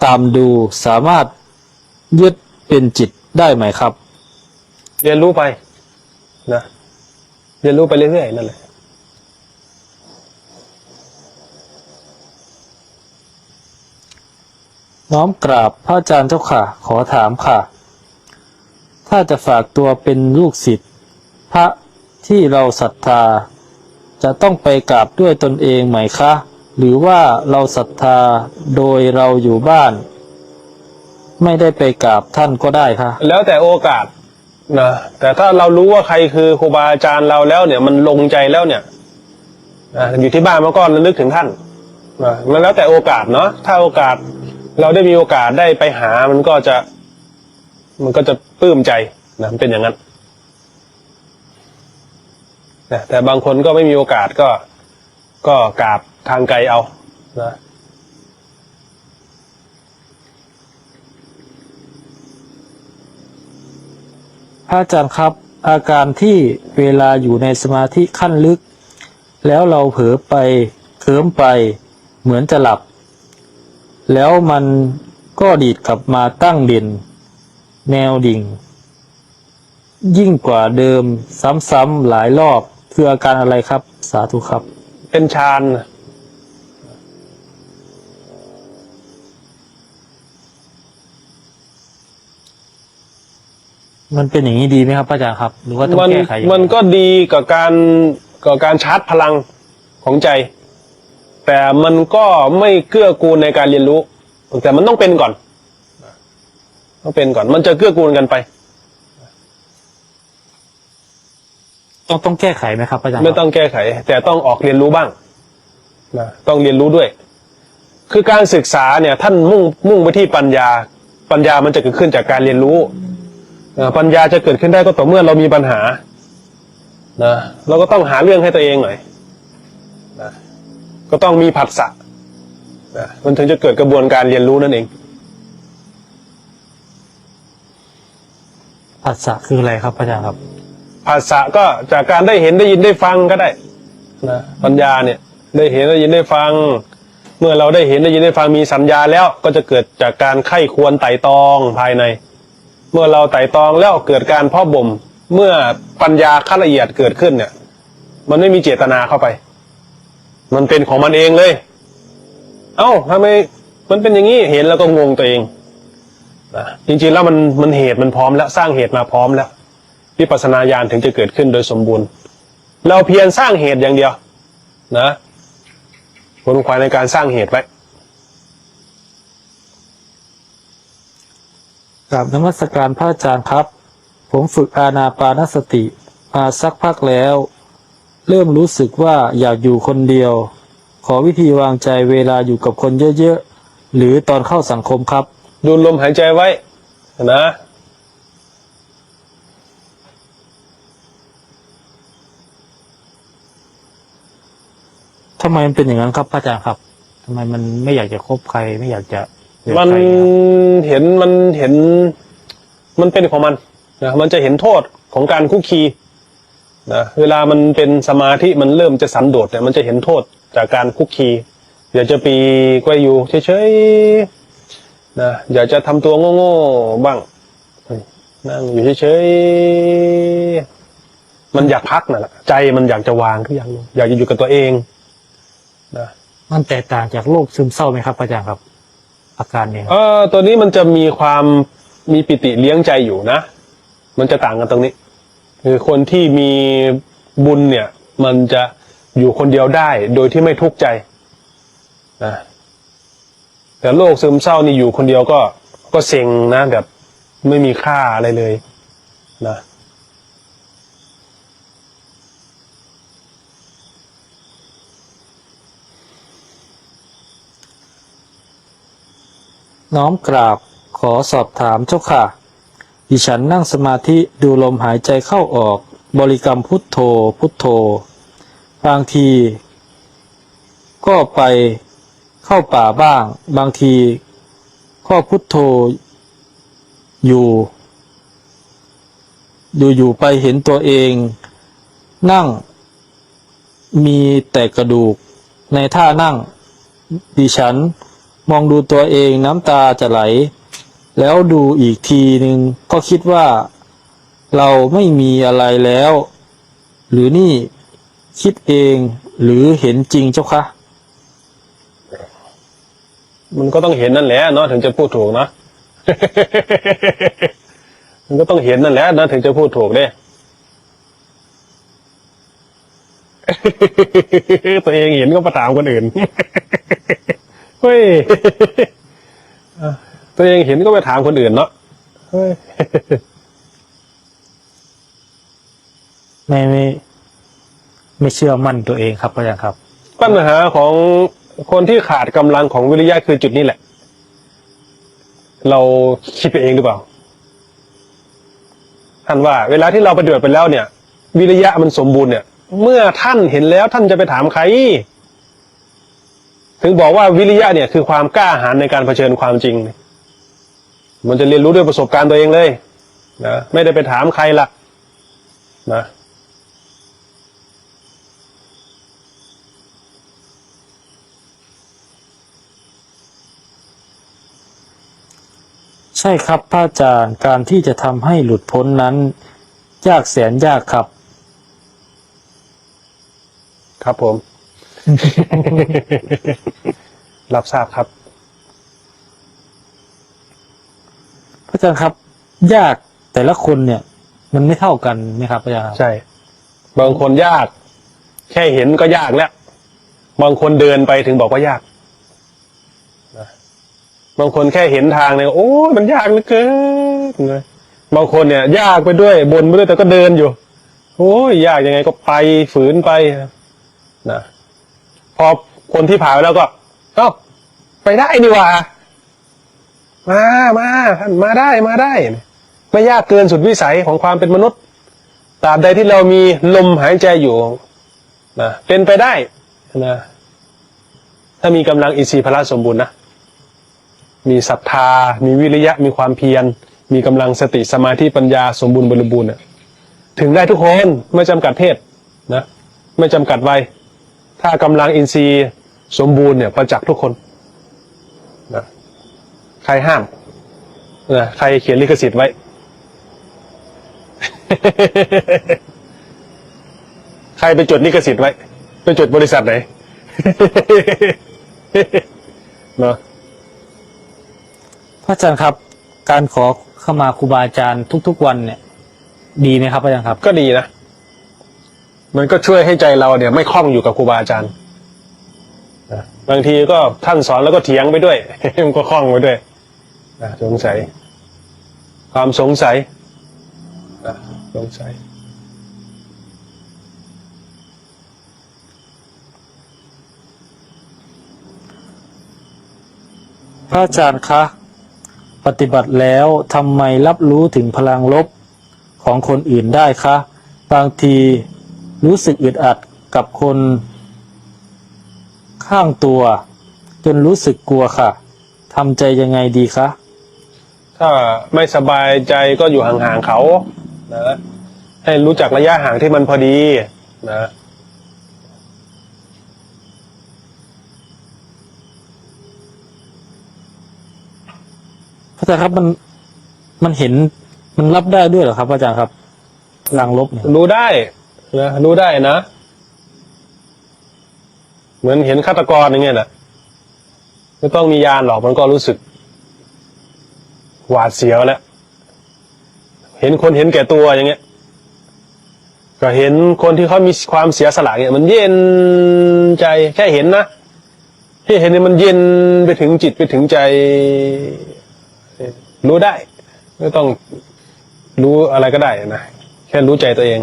ตามดูสามารถยึดเป็นจิตได้ไหมครับเรียนรู้ไปนะเรียนรู้ไปเรื่อยๆนั่นแหละน้อมกราบพระอาจารย์เจ้าค่ะขอถามค่ะถ้าจะฝากตัวเป็นลูกศิษย์พระที่เราศรัทธาจะต้องไปกราบด้วยตนเองไหมคะหรือว่าเราศรัทธาโดยเราอยู่บ้านไม่ได้ไปกราบท่านก็ได้คะแล้วแต่โอกาสนะแต่ถ้าเรารู้ว่าใครคือครูบาอาจารย์เราแล้วเนี่ยมันลงใจแล้วเนี่ยอยู่ที่บ้านมันก็ระลึกถึงท่านมันแล้วแต่โอกาสเนาะถ้าโอกาสเราได้มีโอกาสได้ไปหามันก็จะปลื้มใจนะมันเป็นอย่างนั้นนะแต่บางคนก็ไม่มีโอกาสก็กราบทางไกลเอานะพระอาจารย์ครับอาการที่เวลาอยู่ในสมาธิขั้นลึกแล้วเราเผลอไปเคลิ้มไปเหมือนจะหลับแล้วมันก็ดีดกลับมาตั้งเด่น แนวดิ่ง ยิ่งกว่าเดิมซ้ำๆหลายรอบคืออาการอะไรครับ สาธุครับ เป็นฌาน มันเป็นอย่างนี้ดีไหมครับพระอาจารย์ครับ หรือว่าต้องแก้ไขยังไง มันก็ดีกับการชาร์จพลังของใจ แต่มันก็ไม่เกื้อกูลในการเรียนรู้ แต่มันต้องเป็นก่อน มันจะเกื้อกูลกันไป ต้องแก้ไขไหมครับพระอาจารย์ ไม่ต้องแก้ไข แต่ต้องออกเรียนรู้บ้างนะต้องเรียนรู้ด้วย คือการศึกษาเนี่ย ท่านมุ่งไปที่ปัญญามันจะเกิดขึ้นจากการเรียนรู้ปัญญาจะเกิดขึ้นได้ก็ต่อเมื่อเรามีปัญหานะเราก็ต้องหาเรื่องให้ตัวเองหน่อยนะก็ต้องมีผัสสะนะมันถึงจะเกิดกระบวนการเรียนรู้นั่นเอง ผัสสะคืออะไรครับพระอาจารย์ครับ ผัสสะก็จากการได้เห็นได้ยินได้ฟังก็ได้นะปัญญาเนี่ยได้เห็นได้ยินได้ฟัง เมื่อเราได้เห็นได้ยินได้ฟังมีสัญญาแล้วก็จะเกิดจากการไข้ควรไต่ตองภายใน เมื่อเราไต่ตองแล้วเกิดการเพาะบ่มเมื่อปัญญาขั้นละเอียดเกิดขึ้นเนี่ยมันไม่มีเจตนาเข้าไปมันเป็นของมันเองเลยเอ้าทำไมมันเป็นอย่างนี้เห็นแล้วก็งงตัวเองนะจริงๆแล้วมันเหตุมันพร้อมแล้วสร้างเหตุมาพร้อมแล้ววิปัสสนาญาณถึงจะเกิดขึ้นโดยสมบูรณ์เราเพียรสร้างเหตุอย่างเดียวนะขวนขวายในการสร้างเหตุไว้ กับนมัสการพระอาจารย์ครับ ผมฝึกอานาปานสติมาสักพักแล้ว เริ่มรู้สึกว่าอยากอยู่คนเดียว ขอวิธีวางใจเวลาอยู่กับคนเยอะๆหรือตอนเข้าสังคมครับ ดูลมหายใจไว้นะทำไมมันเป็นอย่างนั้นครับพระอาจารย์ครับทำไมมันไม่อยากจะคบใครไม่อยากจะเจอ มัน ใครครับ เห็นมันเป็นของมันนะมันจะเห็นโทษของการคุกคีนะเวลามันเป็นสมาธิมันเริ่มจะสันโดษเนี่ยมันจะเห็นโทษจากการคุกคีอยากจะปีกไว้อยู่เฉยๆนะอยากจะทำตัวโง่ๆบ้างนั่งอยู่เฉยๆมันอยากพักน่ะแหละใจมันอยากจะวางทุกอย่างลงอยากจะอยู่กับตัวเองนะ มันแตกต่างจากโรคซึมเศร้าไหมครับพระอาจารย์ครับ อาการเนี่ยครับ ตัวนี้มันจะมีปิติเลี้ยงใจอยู่นะ มันจะต่างกันตรงนี้ คือคนที่มีบุญเนี่ย มันจะอยู่คนเดียวได้โดยที่ไม่ทุกข์ใจนะแต่โรคซึมเศร้านี่อยู่คนเดียวก็เซ็งนะแบบไม่มีค่าอะไรเลยนะ น้อมกราบขอสอบถามเจ้าค่ะ ดิฉันนั่งสมาธิดูลมหายใจเข้าออกบริกรรมพุทโธพุทโธบางทีก็ไปเข้าป่าบ้าง บางทีก็พุทโธอยู่ไปเห็นตัวเอง นั่งมีแต่กระดูกในท่านั่ง ดิฉันมองดูตัวเองน้ำตาจะไหล แล้วดูอีกทีหนึ่งก็คิดว่าเราไม่มีอะไรแล้ว หรือนี่คิดเองหรือเห็นจริงเจ้าคะ มันก็ต้องเห็นนั่นแหละเนาะถึงจะพูดถูกเนาะ มันก็ต้องเห็นนั่นแหละนะถึงจะพูดถูกเด้ ตัวเองเห็นก็มาถามคนอื่น เฮ้ย ตัวเองเห็นก็ไปถามคนอื่นเนาะเฮ้ย ไม่เชื่อมั่นตัวเองครับอาจารย์ครับ ปัญหาของคนที่ขาดกำลังของวิริยะคือจุดนี้แหละ เราคิดไปเองหรือเปล่า ท่านว่าเวลาที่เราปฏิบัติไปแล้วเนี่ย วิริยะมันสมบูรณ์เนี่ย เมื่อท่านเห็นแล้วท่านจะไปถามใคร ถึงบอกว่าวิริยะเนี่ยคือความกล้าหาญในการเผชิญความจริง มันจะเรียนรู้ด้วยประสบการณ์ตัวเองเลยนะไม่ได้ไปถามใครละนะ ช ใช่ครับพระอาจารย์การที่จะทำให้หลุดพ้นนั้น ยากแสนยากครับ ครับผม รับทราบครับ พระอาจารย์ครับ ยากแต่ละคนเนี่ย มันไม่เท่ากันไหมครับพระอาจารย์ครับ ใช่ บางคนยาก แค่เห็นก็ยากแล้ว บางคนเดินไปถึงบอกว่ายากนะบางคนแค่เห็นทางเนี่ยโอ้มันยากเหลือเกินเลยบางคนเนี่ย ยากไปด้วยบ่นไปด้วยแต่ก็เดินอยู่ โอ้ยยากยังไงก็ไปฝืนไปนะพอคนที่ผ่านไปแล้วก็เอ้าไปได้นี่หว่ามาท่านมาได้ไม่ยากเกินสุดวิสัยของความเป็นมนุษย์ตราบใดที่เรามีลมหายใจอยู่นะเป็นไปได้นะถ้ามีกำลังอินทรีย์พละสมบูรณ์นะมีศรัทธามีวิริยะมีความเพียรมีกำลังสติสมาธิปัญญาสมบูรณ์บริบูรณ์ถึงได้ทุกคนไม่จำกัดเพศนะไม่จำกัดวัยถ้ากำลังอินทรีย์สมบูรณ์เนี่ยประจักษ์ทุกคนนะใครห้ามนะใครเขียนลิขสิทธิ์ไว้ ใครไปจดลิขสิทธิ์ไว้ไปจดบริษัทไหน เนาะ พระอาจารย์ครับ การขอเข้ามาครูบาอาจารย์ทุกๆวันเนี่ย ดีไหมครับพระอาจารย์ครับ ก็ดีนะมันก็ช่วยให้ใจเราเนี่ยไม่คล้องอยู่กับครูบาอาจารย์นะบางทีก็ท่านสอนแล้วก็เถียงไปด้วย มันก็คล้องไปด้วยนะสงสัย ความสงสัยนะสงสัย พระอาจารย์คะปฏิบัติแล้วทำไมรับรู้ถึงพลังลบของคนอื่นได้คะบางทีรู้สึกอึดอัดกับคนข้างตัว จนรู้สึกกลัวค่ะทำใจยังไงดีคะ ถ้าไม่สบายใจก็อยู่ห่างๆเขานะให้รู้จักระยะห่างที่มันพอดีนะ พระอาจารย์ครับมันเห็นมันรับได้ด้วยเหรอครับพระอาจารย์ครับพลังลบเนี่ย รู้ได้นะรู้ได้นะ เหมือนเห็นฆาตกรอย่างเงี้ยแหละไม่ต้องมียานหรอกมันก็รู้สึกหวาดเสียวแล้ว เห็นคนเห็นแก่ตัวอย่างเงี้ยก็เห็นคนที่เขามีความเสียสละเนี่ยมันเย็นใจแค่เห็นนะที่เห็นเนี่ยมันเย็นไปถึงจิตไปถึงใจ รู้ได้ไม่ต้องรู้อะไรก็ได้นะแค่รู้ใจตัวเอง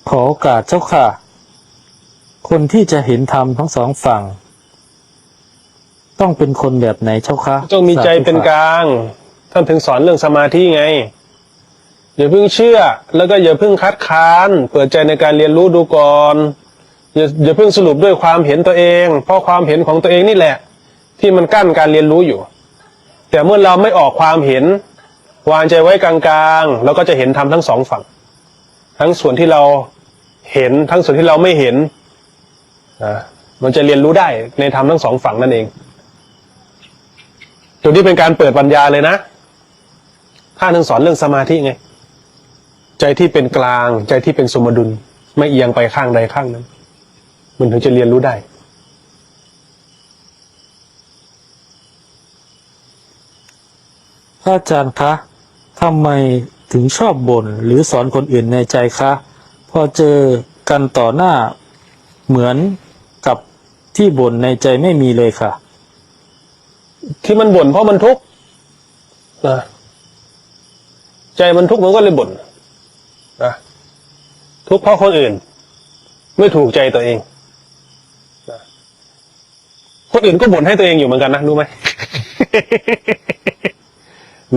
ขอโอกาสเจ้าค่ะ คนที่จะเห็นธรรมทั้งสองฝั่ง ต้องเป็นคนแบบไหนเจ้าคะ ต้องมีใจเป็นกลางท่านถึงสอนเรื่องสมาธิไงอย่าเพิ่งเชื่อแล้วก็อย่าเพิ่งคัดค้านเปิดใจในการเรียนรู้ดูก่อนอย่าเพิ่งสรุปด้วยความเห็นตัวเองเพราะความเห็นของตัวเองนี่แหละ ที่มันกั้นการเรียนรู้อยู่ แต่เมื่อเราไม่ออกความเห็นวางใจไว้กลางๆเราก็จะเห็นธรรมทั้งสองฝั่งทั้งส่วนที่เราเห็นทั้งส่วนที่เราไม่เห็นมันจะเรียนรู้ได้ในธรรมทั้งสองฝั่งนั่นเองจุดนี้เป็นการเปิดปัญญาเลยนะท่านถึงสอนเรื่องสมาธิไงใจที่เป็นกลางใจที่เป็นสมดุลไม่เอียงไปข้างใดข้างนั้นมันถึงจะเรียนรู้ได้ พระอาจารย์คะทำไมถึงชอบบ่นหรือสอนคนอื่นในใจคะพอเจอกันต่อหน้าเหมือนกับที่บ่นในใจไม่มีเลยค่ะ ที่มันบ่นเพราะมันทุกข์นะใจมันทุกข์มันก็เลยบ่นนะทุกข์เพราะคนอื่นไม่ถูกใจตัวเองนะคนอื่นก็บ่นให้ตัวเองอยู่เหมือนกันนะรู้ไหม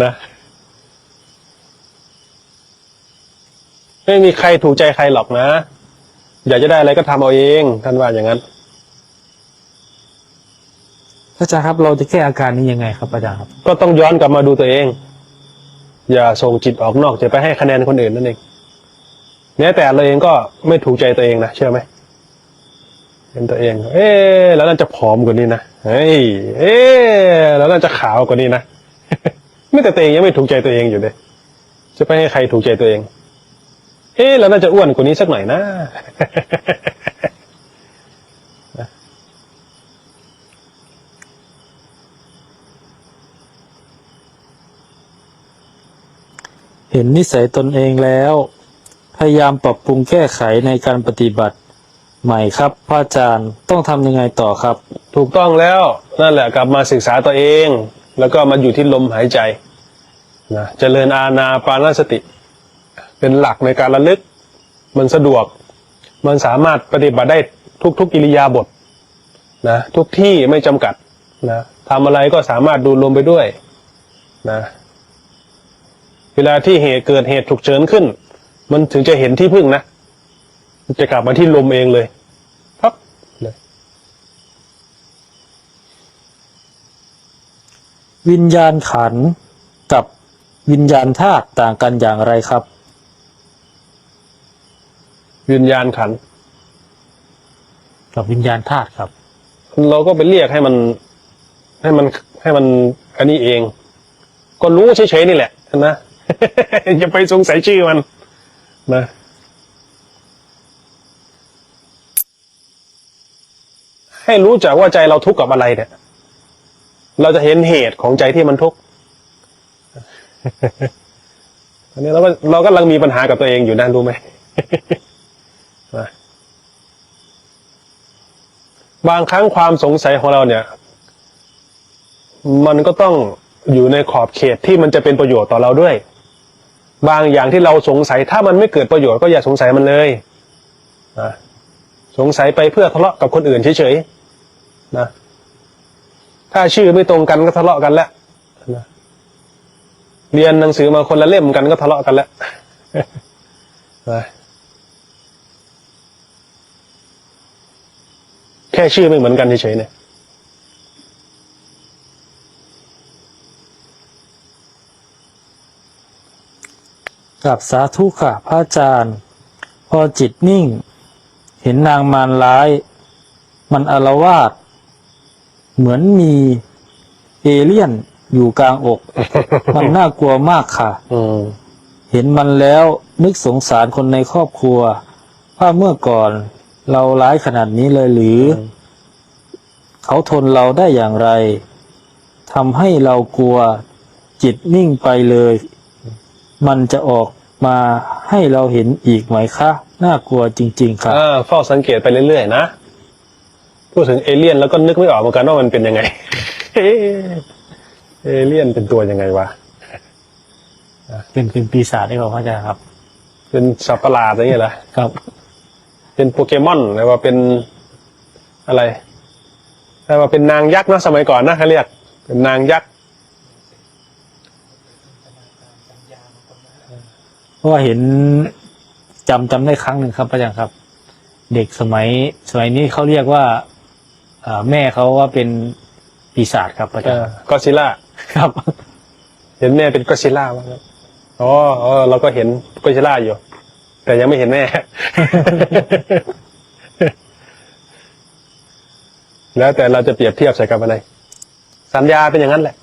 นะไม่มีใครถูกใจใครหรอกนะอยากจะได้อะไรก็ทำเอาเองท่านว่าอย่างนั้น พระอาจารย์ครับเราจะแก้อาการนี้ยังไงครับอาจารย์ครับ ก็ต้องย้อนกลับมาดูตัวเอง อย่าส่งจิตออกนอกจะไปให้คะแนนคนอื่นนั่นเองแม้แต่เราเองก็ไม่ถูกใจตัวเองนะเชื่อไหมเห็นตัวเองแล้วน่าจะผอมกว่านี้นะแล้วน่าจะขาวกว่านี้นะ ไม่แต่ตัวเองยังไม่ถูกใจตัวเองอยู่เลยจะไปให้ใครถูกใจตัวเองแล้วน่าจะอ้วนกว่านี้สักหน่อยนะ เห็นนิสัยตนเองแล้ว พยายามปรับปรุงแก้ไขในการปฏิบัติใหม่ครับพระอาจารย์ต้องทำยังไงต่อครับถูกต้องแล้วนั่นแหละกลับมาศึกษาตัวเองแล้วก็มาอยู่ที่ลมหายใจนะเจริญอานาปานสติเป็นหลักในการระลึกมันสะดวกมันสามารถปฏิบัติได้ทุกอิริยาบถนะทุกที่ไม่จำกัดนะทำอะไรก็สามารถดูลมไปด้วยนะเวลาที่เกิดเหตุฉุกเฉินขึ้นมันถึงจะเห็นที่พึ่งนะจะกลับมาที่ลมเองเลยปั๊บเลย วิญญาณขันธ์กับวิญญาณธาตุต่างกันอย่างไรครับวิญญาณขันธ์กับวิญญาณธาตุครับเราก็ไปเรียกให้มันอันนี้เองก็รู้เฉยๆนี่แหละนะ อย่าไปสงสัยชื่อมันนะให้รู้จักว่าใจเราทุกข์กับอะไรเนี่ยเราจะเห็นเหตุของใจที่มันทุกข์ อันนี้เรากำลังมีปัญหากับตัวเองอยู่นะรู้ไหม บางครั้งความสงสัยของเราเนี่ยมันก็ต้องอยู่ในขอบเขตที่มันจะเป็นประโยชน์ต่อเราด้วยบางอย่างที่เราสงสัยถ้ามันไม่เกิดประโยชน์ก็อย่าสงสัยมันเลยนะสงสัยไปเพื่อทะเลาะกับคนอื่นเฉยๆนะถ้าชื่อไม่ตรงกันก็ทะเลาะกันแล้วนะเรียนหนังสือมาคนละเล่มกันก็ทะเลาะกันแล้ว นะแค่ชื่อไม่เหมือนกันเฉยๆเนี่ยกับสาธุค่ะพระอาจารย์พอจิตนิ่งเห็นนางมารร้ายมันอาละวาดเหมือนมีเอเลี่ยนอยู่กลางอก มันน่ากลัวมากค่ะเห็นมันแล้วนึกสงสารคนในครอบครัวว่าเมื่อก่อนเราร้ายขนาดนี้เลยหรือเขาทนเราได้อย่างไรทำให้เรากลัวจิตนิ่งไปเลยมันจะออกมาให้เราเห็นอีกไหมคะน่ากลัวจริงๆครับเฝ้าสังเกตไปเรื่อยๆนะพูดถึงเอเลี่ยนแล้วก็นึกไม่ออกเหมือนกันว่ามันเป็นยังไง เอเลี่ยนเป็นตัวยังไงวะเป็นปีศาจได้ป่ะพระอาจารย์ครับเป็นสัตว์ประหลาดอะไรเงี้ยเหรอครับเป็นโปเกมอนหรือว่าเป็นอะไรแต่ว่าเป็นนางยักษ์นะสมัยก่อนนะเขาเรียกเป็นนางยักษ์เพราะว่าเห็นจำได้ครั้งหนึ่งครับพระอาจารย์ครับ เด็กสมัยนี้เขาเรียกว่าแม่เขาว่าเป็นปีศาจครับพระอาจารย์ก็ซิล่าครับ เห็นแม่เป็นก็ซิล่าบ้างครับอ๋อเราก็เห็นก็ซิล่าอยู่แต่ยังไม่เห็นแม่ แล้วแต่เราจะเปรียบเทียบใส่กับอะไรสัญญาเป็นอย่างนั้นแหละ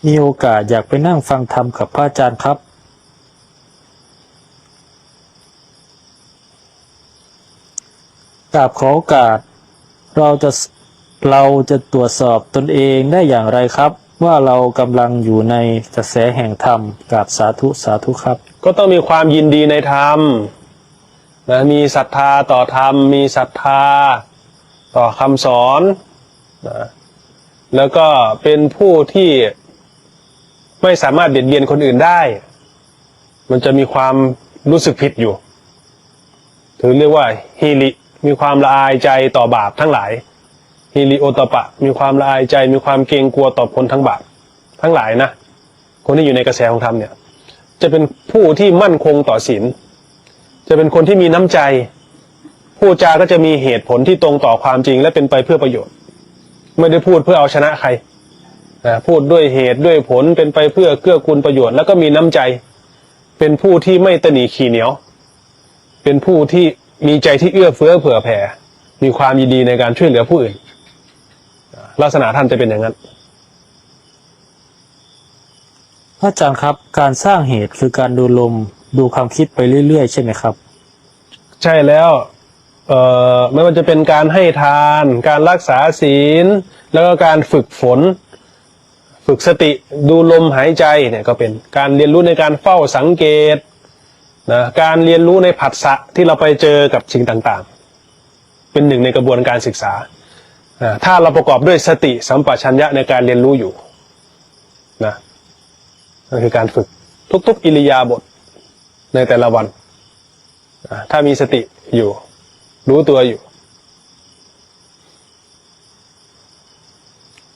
มีโอกาสอยากไปนั่งฟังธรรมกับพระอาจารย์ครับกราบขอโอกาสเราจะตรวจสอบตนเองได้อย่างไรครับว่าเรากำลังอยู่ในกระแสแห่งธรรมกราบสาธุครับก็ต้องมีความยินดีในธรรมนะมีศรัทธาต่อธรรมมีศรัทธาต่อคำสอนนะแล้วก็เป็นผู้ที่ไม่สามารถเบียดเบียนคนอื่นได้มันจะมีความรู้สึกผิดอยู่ถือเรียกว่าฮิริมีความละอายใจต่อบาปทั้งหลายฮิริโอตปะมีความละอายใจมีความเกรงกลัวต่อผลทั้งบาปทั้งหลายนะคนที่อยู่ในกระแสของธรรมเนี่ยจะเป็นผู้ที่มั่นคงต่อศีลจะเป็นคนที่มีน้ำใจผู้จาก็จะมีเหตุผลที่ตรงต่อความจริงและเป็นไปเพื่อประโยชน์ ไม่ได้พูดเพื่อเอาชนะใครพูดด้วยเหตุด้วยผลเป็นไปเพื่อเกื้อกูลประโยชน์แล้วก็มีน้ำใจเป็นผู้ที่ไม่ตนีขี้เหนียวเป็นผู้ที่มีใจที่เอื้อเฟื้อเผื่อแผ่มีความยินดีในการช่วยเหลือผู้อื่นลักษณะท่านจะเป็นอย่างนั้นพระอาจารย์ครับการสร้างเหตุคือการดูลมดูความคิดไปเรื่อยๆใช่ไหมครับใช่แล้วไม่ว่าจะเป็นการให้ทานการรักษาศีลแล้วก็การฝึกฝนฝึกสติดูลมหายใจเนี่ยก็เป็นการเรียนรู้ในการเฝ้าสังเกตนะการเรียนรู้ในผัสสะที่เราไปเจอกับสิ่งต่างๆเป็นหนึ่งในกระบวนการศึกษาถ้าเราประกอบด้วยสติสัมปชัญญะในการเรียนรู้อยู่นะนั่นคือการฝึกทุกๆอิริยาบถในแต่ละวันถ้ามีสติอยู่รู้ตัวอยู่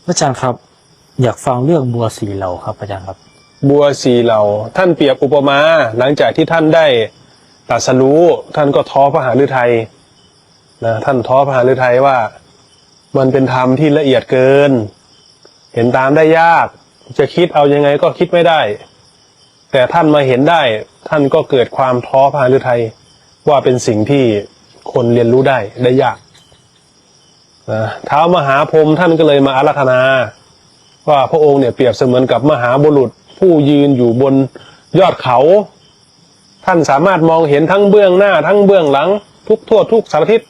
อาจารย์ครับอยากฟังเรื่องบัวสีเหลาครับอาจารย์ครับบัวสีเหลาท่านเปรียบอุปมาหลังจากที่ท่านได้ตรัสรู้ท่านก็ท้อพระหฤทัยนะท่านท้อพระหฤทัยว่ามันเป็นธรรมที่ละเอียดเกินเห็นตามได้ยากจะคิดเอายังไงก็คิดไม่ได้แต่ท่านมาเห็นได้ท่านก็เกิดความท้อพระหฤทัยว่าเป็นสิ่งที่คนเรียนรู้ได้ยากท้าวมหาพรหมท่านก็เลยมาอาราธนาว่าพระองค์เนี่ยเปรียบเสมือนกับมหาบุรุษผู้ยืนอยู่บนยอดเขาท่านสามารถมองเห็นทั้งเบื้องหน้าทั้งเบื้องหลังทุกทั่วทุกสารทิศ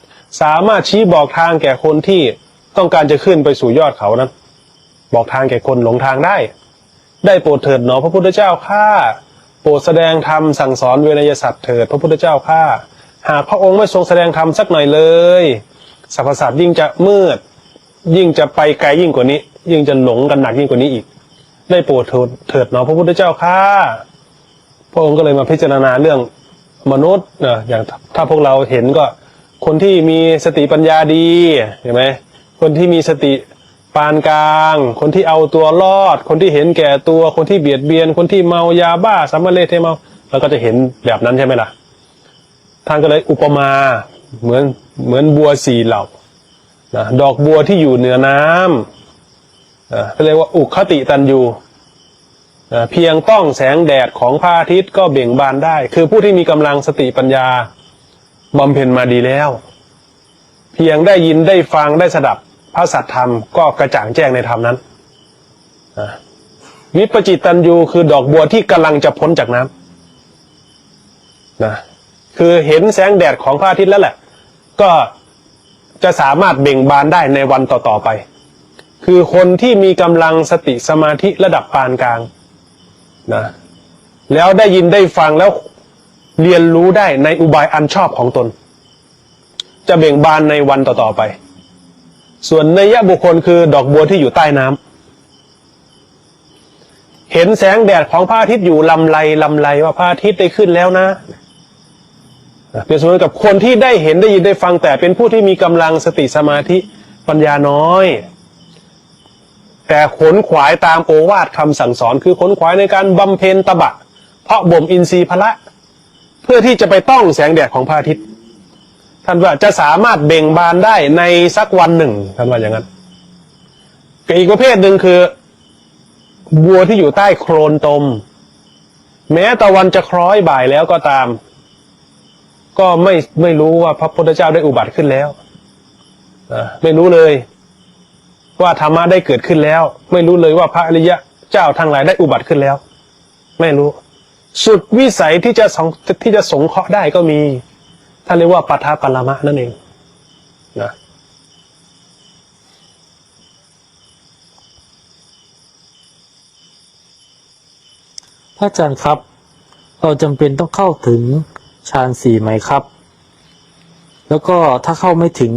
สามารถชี้บอกทางแก่คนที่ต้องการจะขึ้นไปสู่ยอดเขานั้นบอกทางแก่คนหลงทางได้โปรดเถิดหนอพระพุทธเจ้าข้าโปรดแสดงธรรมสั่งสอนเวนยสัตว์เถิดพระพุทธเจ้าข้าหากพระองค์ไม่ทรงแสดงธรรมสักหน่อยเลยสรรพสัตว์ยิ่งจะมืดยิ่งจะไปไกลยิ่งกว่านี้ยิ่งจะหลงกันหนักยิ่งกว่านี้อีกได้โปรดเถิดหนอพระพุทธเจ้าข้าพระองค์ก็เลยมาพิจารณาเรื่องมนุษย์อย่างถ้าพวกเราเห็นก็คนที่มีสติปัญญาดีเห็นไหมคนที่มีสติปานกลางคนที่เอาตัวรอดคนที่เห็นแก่ตัวคนที่เบียดเบียนคนที่เมายาบ้าสัมมาเลเทเมาเราก็จะเห็นแบบนั้นใช่ไหมล่ะท่านก็เลยอุปมาเหมือนบัวสีเหล่าดอกบัวที่อยู่เหนือน้ำเขาเรียกว่าอุคติตันยูเพียงต้องแสงแดดของพระอาทิตย์ก็เบ่งบานได้คือผู้ที่มีกำลังสติปัญญาบำเพ็ญมาดีแล้วเพียงได้ยินได้ฟังได้สดับพระสัทธรรมก็กระจ่างแจ้งในธรรมนั้นวิปจิตตันยูคือดอกบัวที่กำลังจะพ้นจากน้ำนะคือเห็นแสงแดดของพระอาทิตย์แล้วแหละก็จะสามารถเบ่งบานได้ในวันต่อๆไปคือคนที่มีกำลังสติสมาธิระดับปานกลางนะแล้วได้ยินได้ฟังแล้วเรียนรู้ได้ในอุบายอันชอบของตนจะเบ่งบานในวันต่อๆไปส่วนนัยยะบุคคลคือดอกบัวที่อยู่ใต้น้ำเห็นแสงแดดของพระอาทิตย์อยู่ลำไรว่าพระอาทิตย์ได้ขึ้นแล้วนะเปรียบเสมือนกับคนที่ได้เห็นได้ยินได้ฟังแต่เป็นผู้ที่มีกำลังสติสมาธิปัญญาน้อยแต่ขนขวายตามโอวาทคำสั่งสอนคือขนขวายในการบำเพ็ญตบะเพราะบ่มอินทรีย์พละเพื่อที่จะไปต้องแสงแดดของพระอาทิตย์ท่านว่าจะสามารถเบ่งบานได้ในสักวันหนึ่งท่านว่าอย่างนั้นอีกประเภทหนึ่งคือบัวที่อยู่ใต้โคลนตมแม้ตะวันจะคล้อยบ่ายแล้วก็ตามก็ไม่รู้ว่าพระพุทธเจ้าได้อุบัติขึ้นแล้วไม่รู้เลยว่าธรรมะได้เกิดขึ้นแล้วไม่รู้เลยว่าพระอริยะเจ้าทั้งหลายได้อุบัติขึ้นแล้วไม่รู้สุดวิสัยที่จะสงเคราะห์ได้ก็มีท่านเรียกว่าปัทภปรมะนั่นเองนะพระอาจารย์ครับเราจำเป็นต้องเข้าถึงฌานสี่ไหมครับแล้วก็ถ้าเข้าไม่ถึง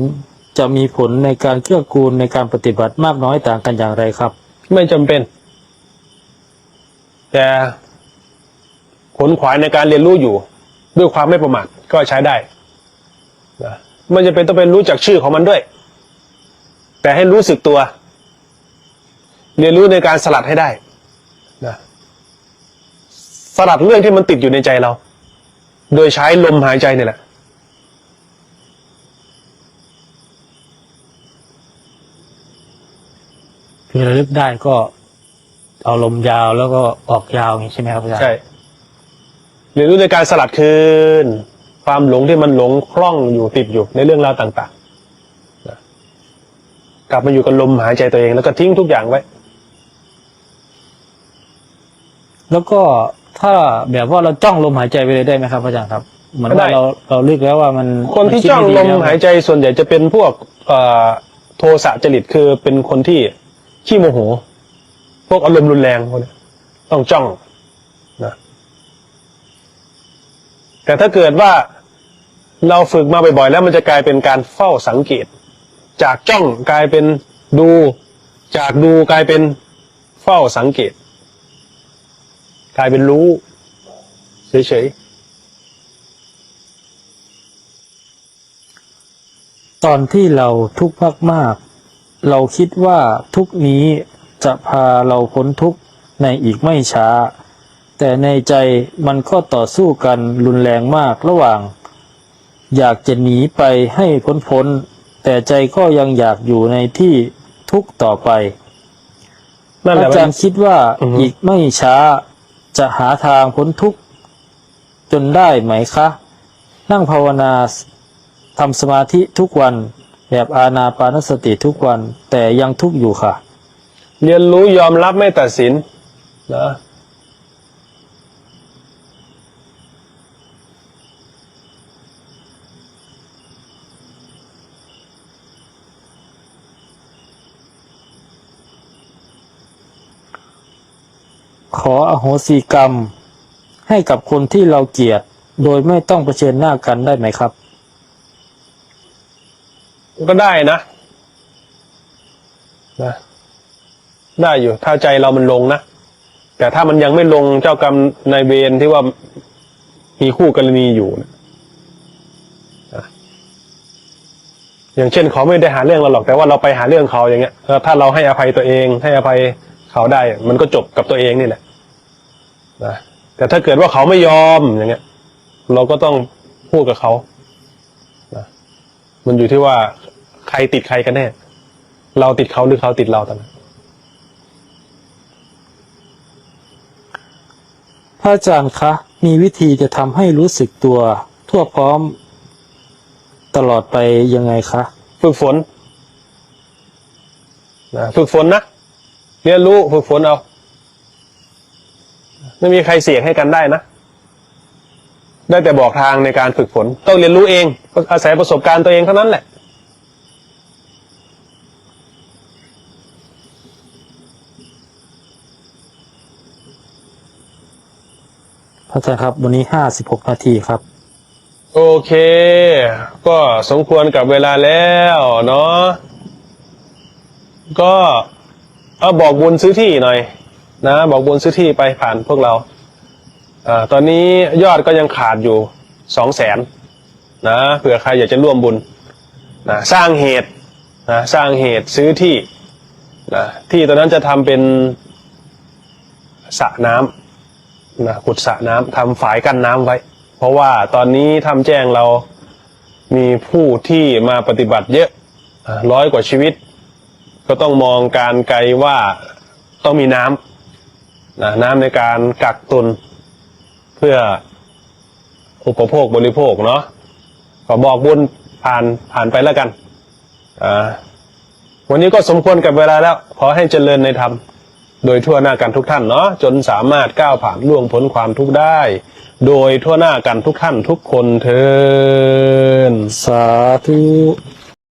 จะมีผลในการเกื้อกูลในการปฏิบัติมากน้อยต่างกันอย่างไรครับไม่จำเป็นแต่ขนขวายในการเรียนรู้อยู่ด้วยความไม่ประมาทก็ใช้ได้นะไม่จำเป็นต้องเป็นรู้จักชื่อของมันด้วยแต่ให้รู้สึกตัวเรียนรู้ในการสลัดให้ได้นะสลัดเรื่องที่มันติดอยู่ในใจเราโดยใช้ลมหายใจนี่แหละ คือระลึกได้ก็เอาลมยาวแล้วก็ออกยาวอย่างนี้ใช่ไหมครับอาจารย์ ใช่เรียนรู้ในการสลัดคืนความหลงที่มันหลงคล่องอยู่ติดอยู่ในเรื่องราวต่างๆนะกลับมาอยู่กับลมหายใจตัวเองแล้วก็ทิ้งทุกอย่างไว้ แล้วก็ถ้าแบบว่าเราจ้องลมหายใจไปเลยได้ไหมครับอาจารย์ครับเหมือนว่า ได้ เราลึกแล้วว่ามัน คนที่ ด จ้อง ไม่ดี ลม แว หายใจส่วนใหญ่จะเป็นพวกโทสะจริตคือเป็นคนที่ขี้โมโหพวกอารมณ์รุนแรงพวกนี้ต้องจ้องนะแต่ถ้าเกิดว่าเราฝึกมาบ่อยๆแล้วมันจะกลายเป็นการเฝ้าสังเกต จากจ้องกลายเป็นดูจากดูกลายเป็นเฝ้าสังเกต กลายเป็นรู้เฉยๆ ตอนที่เราทุกข์มากๆเราคิดว่าทุกข์นี้จะพาเราพ้นทุกข์ในอีกไม่ช้า แต่ในใจมันก็ต่อสู้กันรุนแรงมากระหว่าง อยากจะหนีไปให้พ้นแต่ใจก็ยังอยากอยู่ในที่ทุกข์ต่อไปอาจารย์คิดว่าอีกไม่ช้าจะหาทางพ้นทุกข์จนได้ไหมคะ นั่งภาวนาทำสมาธิทุกวันแบบอานาปานสติทุกวันแต่ยังทุกข์อยู่ค่ะ เรียนรู้ยอมรับไม่ตัดสินนะขออโหสิกรรมให้กับคนที่เราเกลียดโดยไม่ต้องเผชิญหน้ากันได้ไหมครับ ก็ได้นะได้อยู่ถ้าใจเรามันลงนะแต่ถ้ามันยังไม่ลงเจ้ากรรมนายเวรที่ว่ามีคู่กรณีอยู่นะอย่างเช่นเขาไม่ได้หาเรื่องเราหรอกแต่ว่าเราไปหาเรื่องเขาอย่างเงี้ยถ้าเราให้อภัยตัวเองให้อภัยเขาได้มันก็จบกับตัวเองนี่แหละนะแต่ถ้าเกิดว่าเขาไม่ยอมอย่างเงี้ยเราก็ต้องพูดกับเขานะมันอยู่ที่ว่าใครติดใครกันแน่เราติดเขาหรือเขาติดเราตอนนั้น พระอาจารย์คะมีวิธีจะทำให้รู้สึกตัวทั่วพร้อมตลอดไปยังไงคะ ฝึกฝนนะฝึกฝนนะเรียนรู้ฝึกฝนเอาไม่มีใครเสี่ยงให้กันได้นะได้แต่บอกทางในการฝึกฝนต้องเรียนรู้เองอาศัยประสบการณ์ตัวเองเท่านั้นแหละ พระอาจารย์ครับวันนี้56 นาทีครับ โอเคก็สมควรกับเวลาแล้วเนาะก็เอาบอกบุญซื้อที่หน่อยนะบอกบุญซื้อที่ไปผ่านพวกเราตอนนี้ยอดก็ยังขาดอยู่200,000นะเผื่อใครอยากจะร่วมบุญนะสร้างเหตุนะสร้างเหตุซื้อที่นะที่ตอนนั้นจะทำเป็นสระน้ำนะขุดสระน้ำทำฝายกั้นน้ำไว้เพราะว่าตอนนี้ทำแจ้งเรามีผู้ที่มาปฏิบัติเยอะ100 กว่าชีวิตก็ต้องมองการไกลว่าต้องมีน้ำนะน้ำในการกักตุนเพื่ออุปโภคบริโภคเนาะก็บอกบุญผ่านไปแล้วกันวันนี้ก็สมควรกับเวลาแล้วขอให้เจริญในธรรมโดยทั่วหน้ากันทุกท่านเนาะจนสามารถก้าวผ่านล่วงพ้นความทุกข์ได้โดยทั่วหน้ากันทุกท่านทุกคนเทิน สาธุ